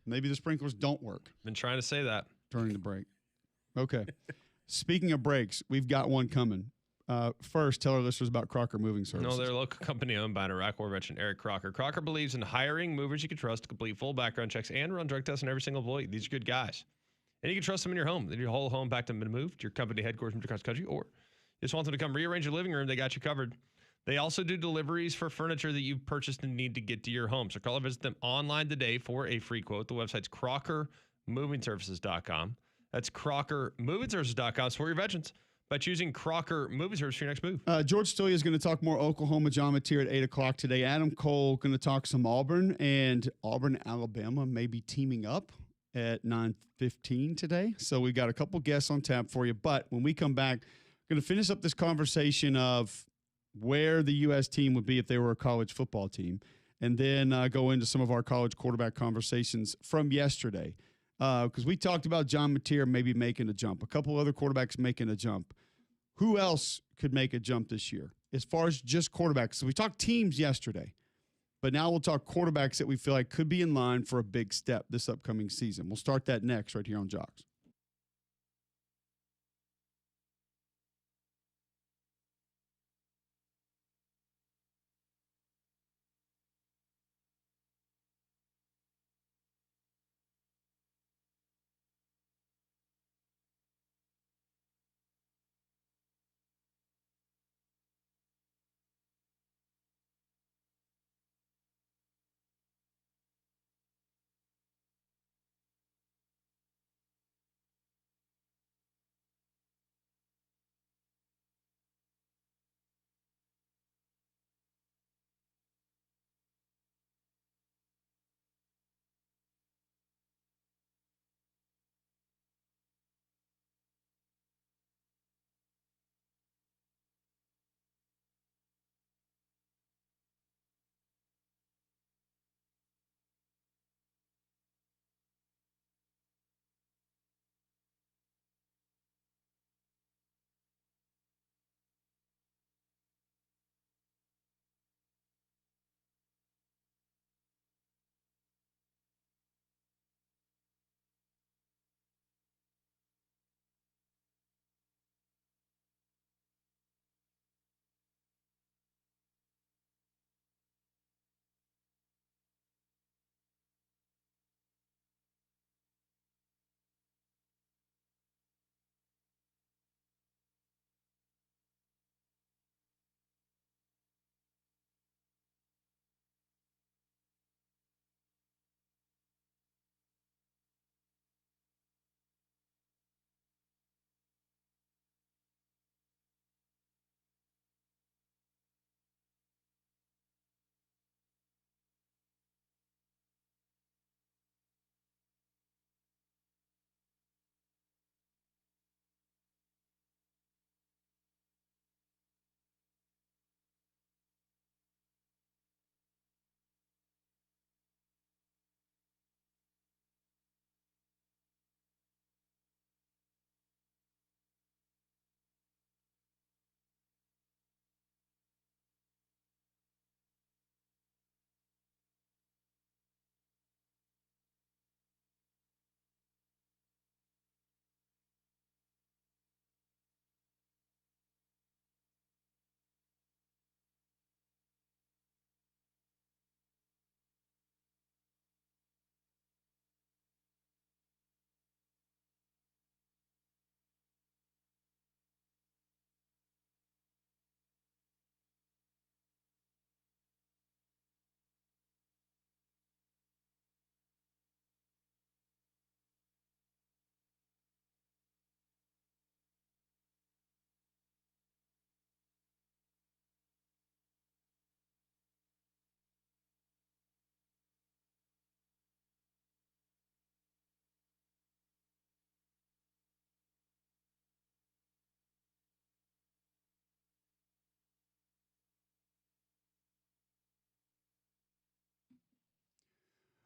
Speaker 1: Maybe the sprinklers don't work.
Speaker 2: Been trying to say that
Speaker 1: during the break. Okay. Speaking of breaks, we've got one coming. First, tell our listeners about Crocker Moving Services.
Speaker 2: No, they're a local company owned by an Iraq War veteran, Eric Crocker. Crocker believes in hiring movers you can trust to complete full background checks and run drug tests on every single employee. These are good guys. And you can trust them in your home. Your whole home back to them to move to your company headquarters from across the country, or just want them to come rearrange your living room. They got you covered. They also do deliveries for furniture that you've purchased and need to get to your home. So call or visit them online today for a free quote. The website's crockermovingservices.com. That's crockermovingservices.com. Support your veterans by choosing Crocker Moving Service for your next move.
Speaker 1: George Stoia is going to talk more Oklahoma John Mateer at 8 o'clock today. Adam Cole going to talk some Auburn, and Auburn, Alabama may be teaming up. at 9:15 today. So we got a couple guests on tap for you. But when we come back, we're going to finish up this conversation of where the U.S. team would be if they were a college football team, and then go into some of our college quarterback conversations from yesterday. Because we talked about John Mateer maybe making a jump, a couple other quarterbacks making a jump. Who else could make a jump this year as far as just quarterbacks? So we talked teams yesterday, but now we'll talk quarterbacks that we feel like could be in line for a big step this upcoming season. We'll start that next right here on Jocks.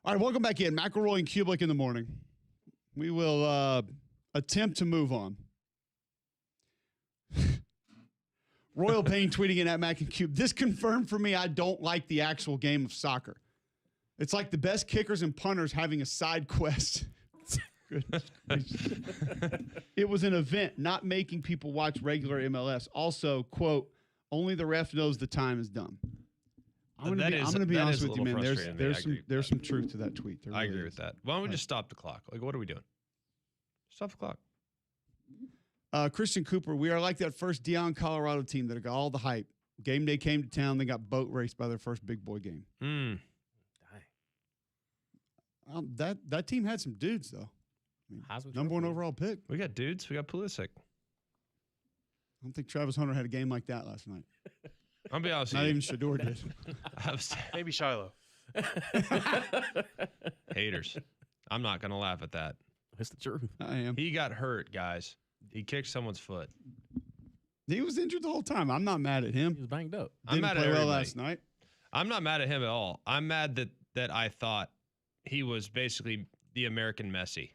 Speaker 1: All right, welcome back in. McElroy and Cubelic in the morning. We will attempt to move on. Royal Payne tweeting in at Mac and Cube. This confirmed for me I don't like the actual game of soccer. It's like the best kickers and punters having a side quest. Goodness gracious. It was an event, not making people watch regular MLS. Also, quote, only the ref knows the time is done. I'm going to be honest with you, man. There's some truth to that tweet.
Speaker 2: I agree with that. Why don't we just stop the clock? Like, what are we doing? Stop the clock.
Speaker 1: Christian Cooper, we are like that first Deion Colorado team that got all the hype. Game day came to town. They got boat raced by their first big boy game. That team had some dudes, though. I mean, number one overall pick.
Speaker 2: We got dudes. We got Pulisic.
Speaker 1: I don't think Travis Hunter had a game like that last night.
Speaker 2: I'll be honest
Speaker 1: with you.
Speaker 2: Not
Speaker 1: even Shador did.
Speaker 3: Maybe Shiloh.
Speaker 2: Haters. I'm not going to laugh at that.
Speaker 4: That's the truth.
Speaker 1: I am.
Speaker 2: He got hurt, guys. He kicked someone's foot.
Speaker 1: He was injured the whole time. I'm not mad at him.
Speaker 4: He was banged up.
Speaker 2: I'm
Speaker 1: Didn't
Speaker 2: mad at
Speaker 1: play well
Speaker 2: everybody.
Speaker 1: last night.
Speaker 2: I'm not mad at him at all. I'm mad that I thought he was basically the American Messi.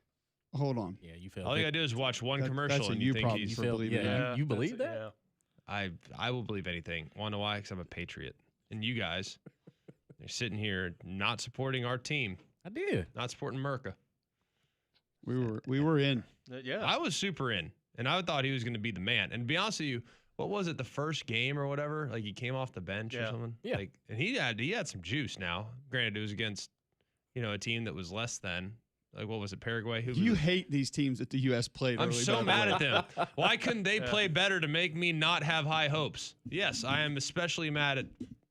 Speaker 1: Hold on.
Speaker 4: Yeah, you felt
Speaker 2: All you got to do is watch one commercial
Speaker 1: that's a
Speaker 2: and
Speaker 1: you
Speaker 2: you think
Speaker 1: problem
Speaker 2: he's.
Speaker 1: for
Speaker 4: felt-
Speaker 1: believing
Speaker 4: yeah,
Speaker 1: that.
Speaker 4: you believe
Speaker 3: that's-
Speaker 4: that?
Speaker 3: Yeah.
Speaker 2: I will believe anything. Want to know why? Because I'm a patriot. And you guys, you're sitting here not supporting our team,
Speaker 4: I did.
Speaker 2: not supporting Merca.
Speaker 1: We were in.
Speaker 3: Yeah.
Speaker 2: I was super in, and I thought he was going to be the man. And to be honest with you, what was it, the first game or whatever? Like he came off the bench or
Speaker 3: Yeah.
Speaker 2: something.
Speaker 4: Yeah.
Speaker 2: Like, and he had some juice. Now, granted, it was against a team that was less than. Like what was it, Paraguay? Who
Speaker 1: You
Speaker 2: was it?
Speaker 1: hate these teams that the U.S. played.
Speaker 2: I'm
Speaker 1: early,
Speaker 2: so
Speaker 1: by the
Speaker 2: mad
Speaker 1: way.
Speaker 2: at them. Why couldn't they play better to make me not have high hopes? Yes, I am especially mad at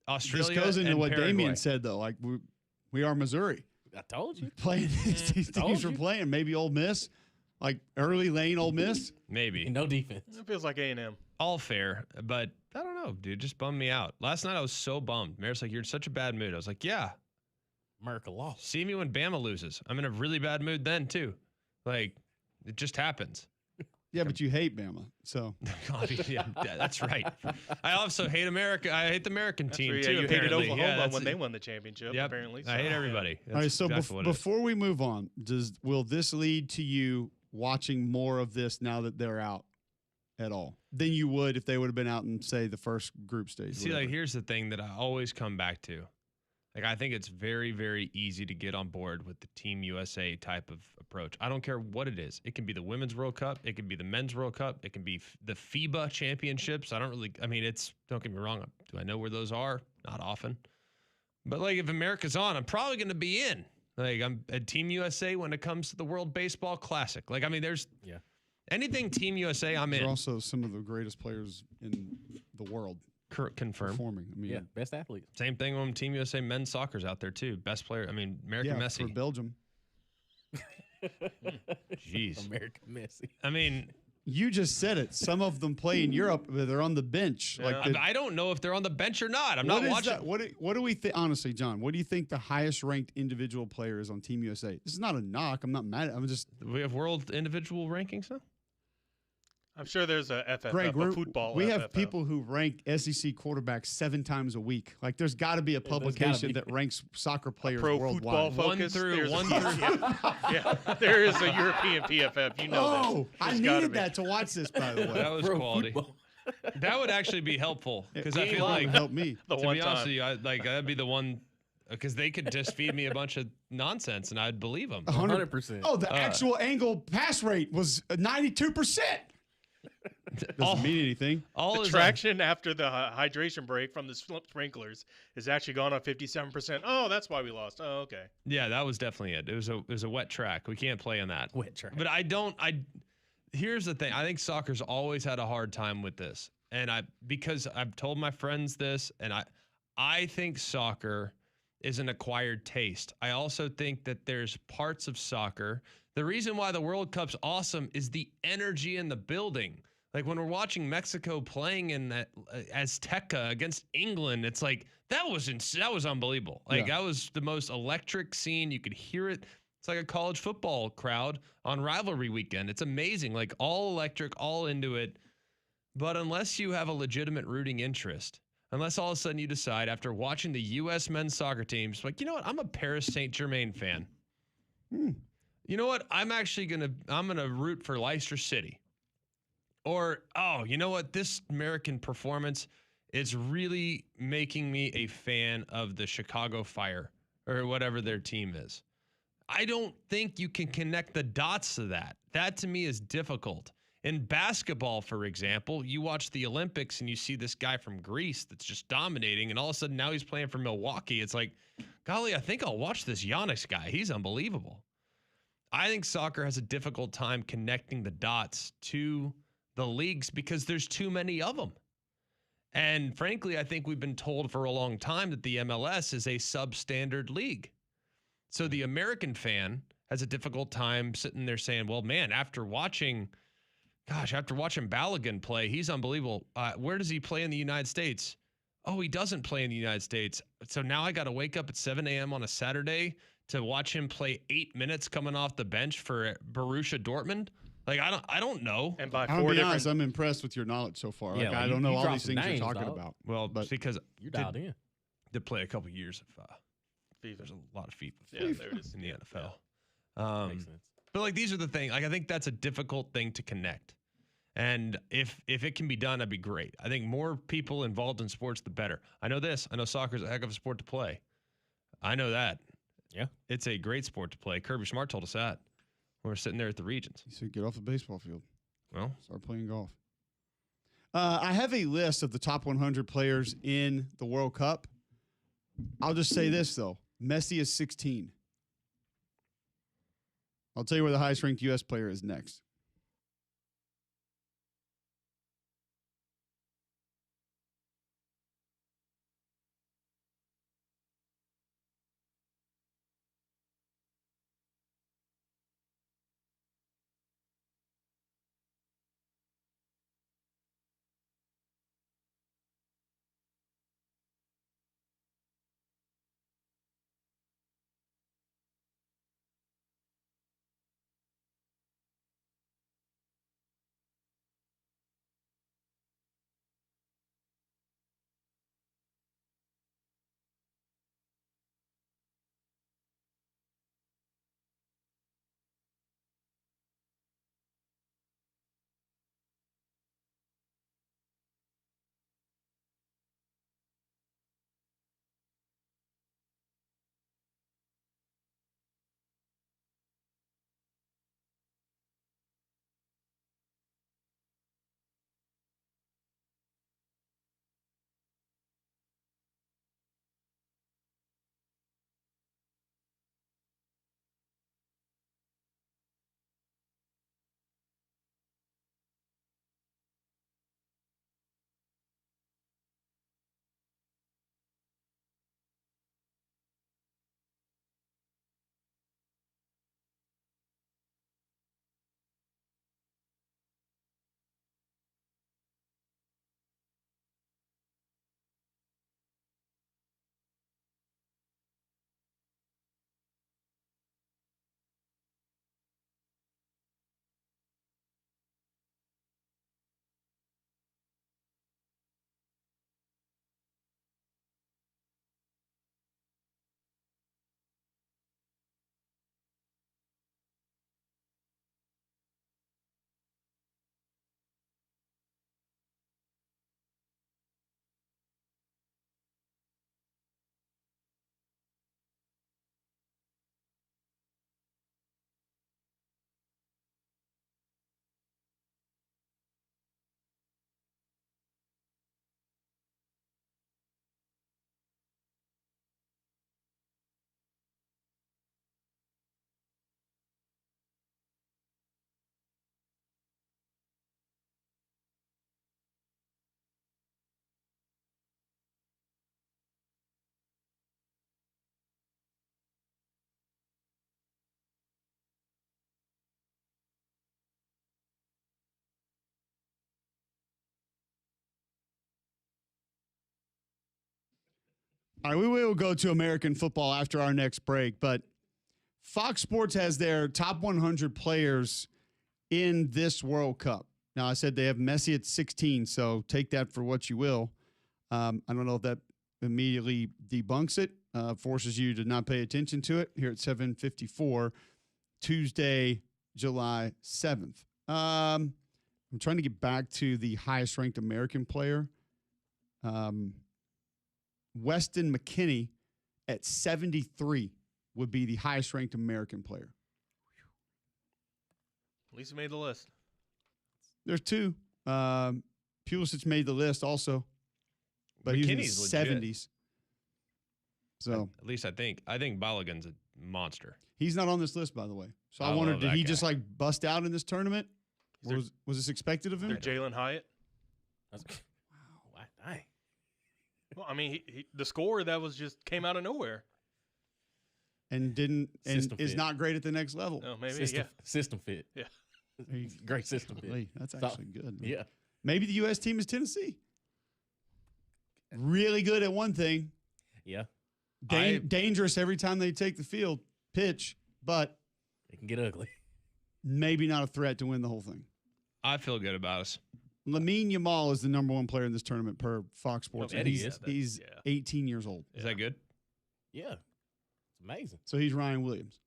Speaker 2: Australia.
Speaker 1: This goes into
Speaker 2: and
Speaker 1: what
Speaker 2: Paraguay.
Speaker 1: Damian said, though. Like we are Missouri
Speaker 4: I told you.
Speaker 1: playing these
Speaker 4: Told
Speaker 1: teams we're
Speaker 4: you.
Speaker 1: playing. Maybe Ole Miss, like early lane Ole Miss.
Speaker 2: Maybe.
Speaker 4: No defense.
Speaker 3: It feels like A&M.
Speaker 2: All fair, but I don't know, dude. Just bummed me out. Last night I was so bummed. Mayor's like, you're in such a bad mood. I was like, yeah.
Speaker 4: America lost.
Speaker 2: See me when Bama loses. I'm in a really bad mood then too. Like, it just happens.
Speaker 1: Yeah, but you hate Bama, so
Speaker 2: God, yeah, that's right. I also hate America. I hate the American
Speaker 3: That's
Speaker 2: team
Speaker 3: where,
Speaker 2: too.
Speaker 3: you hated
Speaker 2: apparently.
Speaker 3: Oklahoma
Speaker 2: Yeah, that's
Speaker 3: when
Speaker 2: it.
Speaker 3: they won the championship,
Speaker 2: Yep.
Speaker 3: apparently.
Speaker 2: I hate
Speaker 3: so,
Speaker 2: everybody.
Speaker 1: all right.
Speaker 2: That's
Speaker 1: So
Speaker 2: exactly what it is.
Speaker 1: before we move on, will this lead to you watching more of this now that they're out at all than you would if they would have been out in say the first group stage?
Speaker 2: See, like, here's the thing that I always come back to. Like, I think it's very, very easy to get on board with the Team USA type of approach. I don't care what it is. It can be the Women's World Cup. It can be the Men's World Cup. It can be the FIBA championships. Don't get me wrong. Do I know where those are? Not often. But, like, if America's on, I'm probably going to be in. Like, I'm at Team USA when it comes to the World Baseball Classic. Like, I mean, there's anything Team USA, I'm
Speaker 1: they're
Speaker 2: in.
Speaker 1: also some of the greatest players in the world
Speaker 2: Confirm.
Speaker 1: performing. I mean,
Speaker 4: Yeah, best athlete.
Speaker 2: Same thing when Team USA men's soccer's out there too. Best player. I mean, American
Speaker 1: yeah,
Speaker 2: Messi.
Speaker 1: for Belgium.
Speaker 2: Jeez.
Speaker 4: American Messi.
Speaker 2: I mean,
Speaker 1: You just said it. Some of them play in Europe, but they're on the bench.
Speaker 3: Yeah.
Speaker 1: Like the,
Speaker 2: I don't know if they're on the bench or not. I'm
Speaker 1: what
Speaker 2: not
Speaker 1: is
Speaker 2: watching.
Speaker 1: that? What do we think? Honestly, John, what do you think the highest ranked individual player is on Team USA? This is not a knock. I'm not mad. I'm just
Speaker 2: We have world individual rankings now.
Speaker 3: I'm sure there's a FFF,
Speaker 1: Greg.
Speaker 3: a football
Speaker 1: We have
Speaker 3: FFF.
Speaker 1: people who rank SEC quarterbacks 7 times a week. Like, there's got to be a
Speaker 4: there's gotta
Speaker 1: publication
Speaker 4: be.
Speaker 1: that ranks soccer players
Speaker 3: Pro
Speaker 1: worldwide.
Speaker 3: football
Speaker 2: One
Speaker 3: focus.
Speaker 2: through-
Speaker 3: there's a
Speaker 2: one
Speaker 3: PFF. yeah, there is a European PFF. You know
Speaker 1: Oh,
Speaker 3: that.
Speaker 1: I
Speaker 3: There's gotta
Speaker 1: needed
Speaker 3: be.
Speaker 1: that to watch this. By the way,
Speaker 2: That was
Speaker 4: Pro
Speaker 2: quality.
Speaker 4: football.
Speaker 2: That would actually be helpful because I
Speaker 1: It
Speaker 2: feel like,
Speaker 1: would help me.
Speaker 3: The
Speaker 2: to
Speaker 3: one
Speaker 2: be honest
Speaker 3: time.
Speaker 2: with you, that'd be the one because they could just feed me a bunch of nonsense and I'd believe them.
Speaker 4: 100%.
Speaker 1: Oh, the actual angle pass rate was 92%. Doesn't mean anything.
Speaker 2: All
Speaker 3: The
Speaker 2: is
Speaker 3: traction after the hydration break from the sprinklers is actually gone up 57%. Oh, that's why we lost. Oh, okay.
Speaker 2: yeah, that was definitely it. It was a wet track. We can't play on that.
Speaker 4: Wet track.
Speaker 2: But here's the thing. I think soccer's always had a hard time with this. And because I've told my friends this, and I think soccer is an acquired taste. I also think that there's parts of soccer. The reason why the World Cup's awesome is the energy in the building. Like when we're watching Mexico playing in that Azteca against England, it's like that was unbelievable. Like
Speaker 1: Yeah.
Speaker 2: that was the most electric scene. You could hear it. It's like a college football crowd on rivalry weekend. It's amazing. Like all electric, all into it. But unless you have a legitimate rooting interest, unless all of a sudden you decide after watching the U.S. men's soccer teams, like, you know what? I'm a Paris Saint-Germain fan. You know what? I'm gonna root for Leicester City. Or, oh, you know what? This American performance is really making me a fan of the Chicago Fire or whatever their team is. I don't think you can connect the dots to that. That to me is difficult. In basketball, for example, you watch the Olympics and you see this guy from Greece that's just dominating, and all of a sudden now he's playing for Milwaukee. It's like, golly, I think I'll watch this Giannis guy. He's unbelievable. I think soccer has a difficult time connecting the dots to the leagues because there's too many of them. And frankly, I think we've been told for a long time that the MLS is a substandard league. So the American fan has a difficult time sitting there saying, well, man, after watching Balogun play, he's unbelievable. Where does he play in the United States? Oh, he doesn't play in the United States. So now I got to wake up at 7 a.m. on a Saturday to watch him play 8 minutes coming off the bench for Borussia Dortmund. Like I don't know.
Speaker 3: And by
Speaker 1: I'm
Speaker 3: four
Speaker 1: be
Speaker 3: different,
Speaker 1: honest, I'm impressed with your knowledge so far.
Speaker 4: Yeah,
Speaker 1: Like,
Speaker 4: like
Speaker 1: I
Speaker 4: you-
Speaker 1: don't know
Speaker 4: you
Speaker 1: all
Speaker 4: dropped
Speaker 1: these
Speaker 4: some
Speaker 1: things
Speaker 4: names,
Speaker 1: you're talking
Speaker 4: dog.
Speaker 1: about.
Speaker 2: Well,
Speaker 1: but
Speaker 2: because
Speaker 4: You're dialed in.
Speaker 2: did play a couple years of
Speaker 3: FIFA.
Speaker 2: there's a lot of FIFA
Speaker 3: Yeah, there it is.
Speaker 2: in the
Speaker 3: Yeah,
Speaker 2: NFL.
Speaker 4: Makes sense.
Speaker 2: But like these are the things. Like I think that's a difficult thing to connect. And if it can be done, that'd be great. I think more people involved in sports, the better. I know this. I know soccer is a heck of a sport to play. I know that.
Speaker 4: Yeah.
Speaker 2: It's a great sport to play. Kirby Smart told us that when we were sitting there at the Regions.
Speaker 1: He said, get off the baseball field.
Speaker 2: Well,
Speaker 1: Start playing golf. I have a list of the top 100 players in the World Cup. I'll just say this, though. Messi is 16. I'll tell you where the highest ranked U.S. player is next. All right, we will go to American football after our next break, but Fox Sports has their top 100 players in this World Cup. Now, I said they have Messi at 16, so take that for what you will. I don't know if that immediately debunks it, forces you to not pay attention to it here at 7:54, Tuesday, July 7th. I'm trying to get back to the highest ranked American player. Weston McKennie at 73 would be the highest ranked American player.
Speaker 3: At least he made the list.
Speaker 1: There's two. Pulisic made the list also, but he's in the
Speaker 2: McKinney's legit.
Speaker 1: 70s. So
Speaker 2: at least I think Balogun's a monster.
Speaker 1: he's not on this list, by the way. So I
Speaker 2: I
Speaker 1: wondered,
Speaker 2: love
Speaker 1: did
Speaker 2: that
Speaker 1: he
Speaker 2: guy.
Speaker 1: just like bust out in this tournament?
Speaker 3: Is there-
Speaker 1: Was this expected of him?
Speaker 3: Is there Jalen Hyatt?
Speaker 4: Wow. Dang.
Speaker 3: Well, I mean, the scorer that was just came out of nowhere.
Speaker 1: And didn't and
Speaker 4: System
Speaker 1: is
Speaker 4: fit.
Speaker 1: not great at the next level.
Speaker 3: No, maybe
Speaker 4: System fit.
Speaker 3: Yeah.
Speaker 4: Great system fit.
Speaker 1: Golly, that's
Speaker 4: So-
Speaker 1: actually good.
Speaker 4: Yeah.
Speaker 1: Maybe the U.S. team is Tennessee. Really good at one thing.
Speaker 4: Yeah.
Speaker 1: Dangerous every time they take the field. pitch, but
Speaker 4: It can get ugly.
Speaker 1: maybe not a threat to win the whole thing.
Speaker 2: I feel good about us.
Speaker 1: Lamine Yamal is the number 1 player in this tournament per Fox Sports.
Speaker 4: Oh,
Speaker 1: and
Speaker 4: he
Speaker 1: he's
Speaker 4: is.
Speaker 1: he's
Speaker 3: Yeah.
Speaker 1: 18 years old.
Speaker 2: Is that good?
Speaker 4: Yeah. It's amazing.
Speaker 1: So he's Ryan Williams.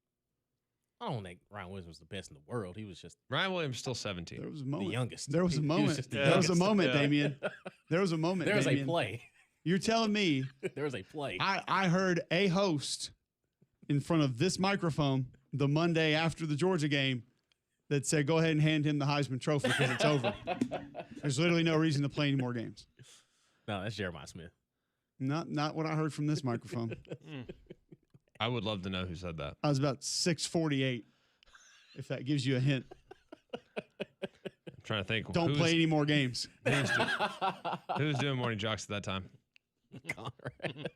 Speaker 4: I don't think Ryan Williams was the best in the world. He was just
Speaker 2: Ryan Williams still 17.
Speaker 1: There was a
Speaker 4: the
Speaker 1: moment.
Speaker 4: youngest.
Speaker 1: There was a
Speaker 4: He
Speaker 1: moment.
Speaker 4: just the
Speaker 1: There was a
Speaker 4: youngest.
Speaker 1: moment,
Speaker 3: Yeah.
Speaker 1: Damien. There was a moment,
Speaker 4: There was a
Speaker 1: Damien.
Speaker 4: play.
Speaker 1: You're telling me
Speaker 4: There was a play.
Speaker 1: I heard a host in front of this microphone the Monday after the Georgia game that said, go ahead and hand him the Heisman Trophy because it's over. There's literally no reason to play any more games.
Speaker 4: No, that's Jeremiah Smith.
Speaker 1: Not what I heard from this microphone.
Speaker 2: I would love to know who said that.
Speaker 1: I was about 648, if that gives you a hint.
Speaker 2: I'm trying to think.
Speaker 1: Don't play any more games.
Speaker 2: Who's doing morning jocks at that time?
Speaker 4: Conrad.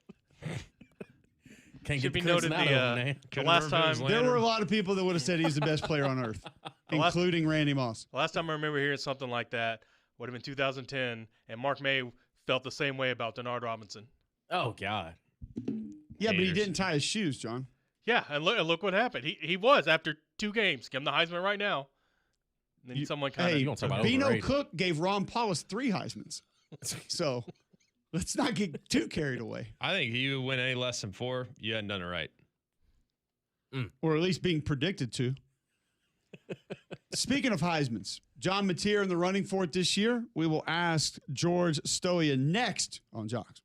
Speaker 4: Can't
Speaker 3: Should
Speaker 4: get
Speaker 3: be
Speaker 4: Chris
Speaker 3: noted
Speaker 4: out
Speaker 3: the,
Speaker 4: of him, man.
Speaker 3: The
Speaker 2: Couldn't
Speaker 3: last
Speaker 2: remember his
Speaker 3: time,
Speaker 2: name.
Speaker 1: There were a lot of people that would have said he's the best player on earth,
Speaker 3: last-
Speaker 1: including Randy Moss.
Speaker 3: last time I remember hearing something like that would have been 2010, and Mark May felt the same way about Denard Robinson.
Speaker 4: Oh God.
Speaker 1: Yeah, but he
Speaker 2: Haters.
Speaker 1: didn't tie his shoes, John.
Speaker 3: Yeah, and look what happened. He was after 2 games. Give him the Heisman right now. And then someone kind
Speaker 1: Hey,
Speaker 3: of
Speaker 4: You gonna talk about
Speaker 1: Bino
Speaker 4: overrated.
Speaker 1: Cook gave Ron Paulus 3 Heismans. So let's not get too carried away.
Speaker 2: I think you win any less than 4, you hadn't done it right.
Speaker 1: Or at least being predicted to. Speaking of Heismans, John Mateer in the running for it this year. We will ask George Stoia next on Jocks.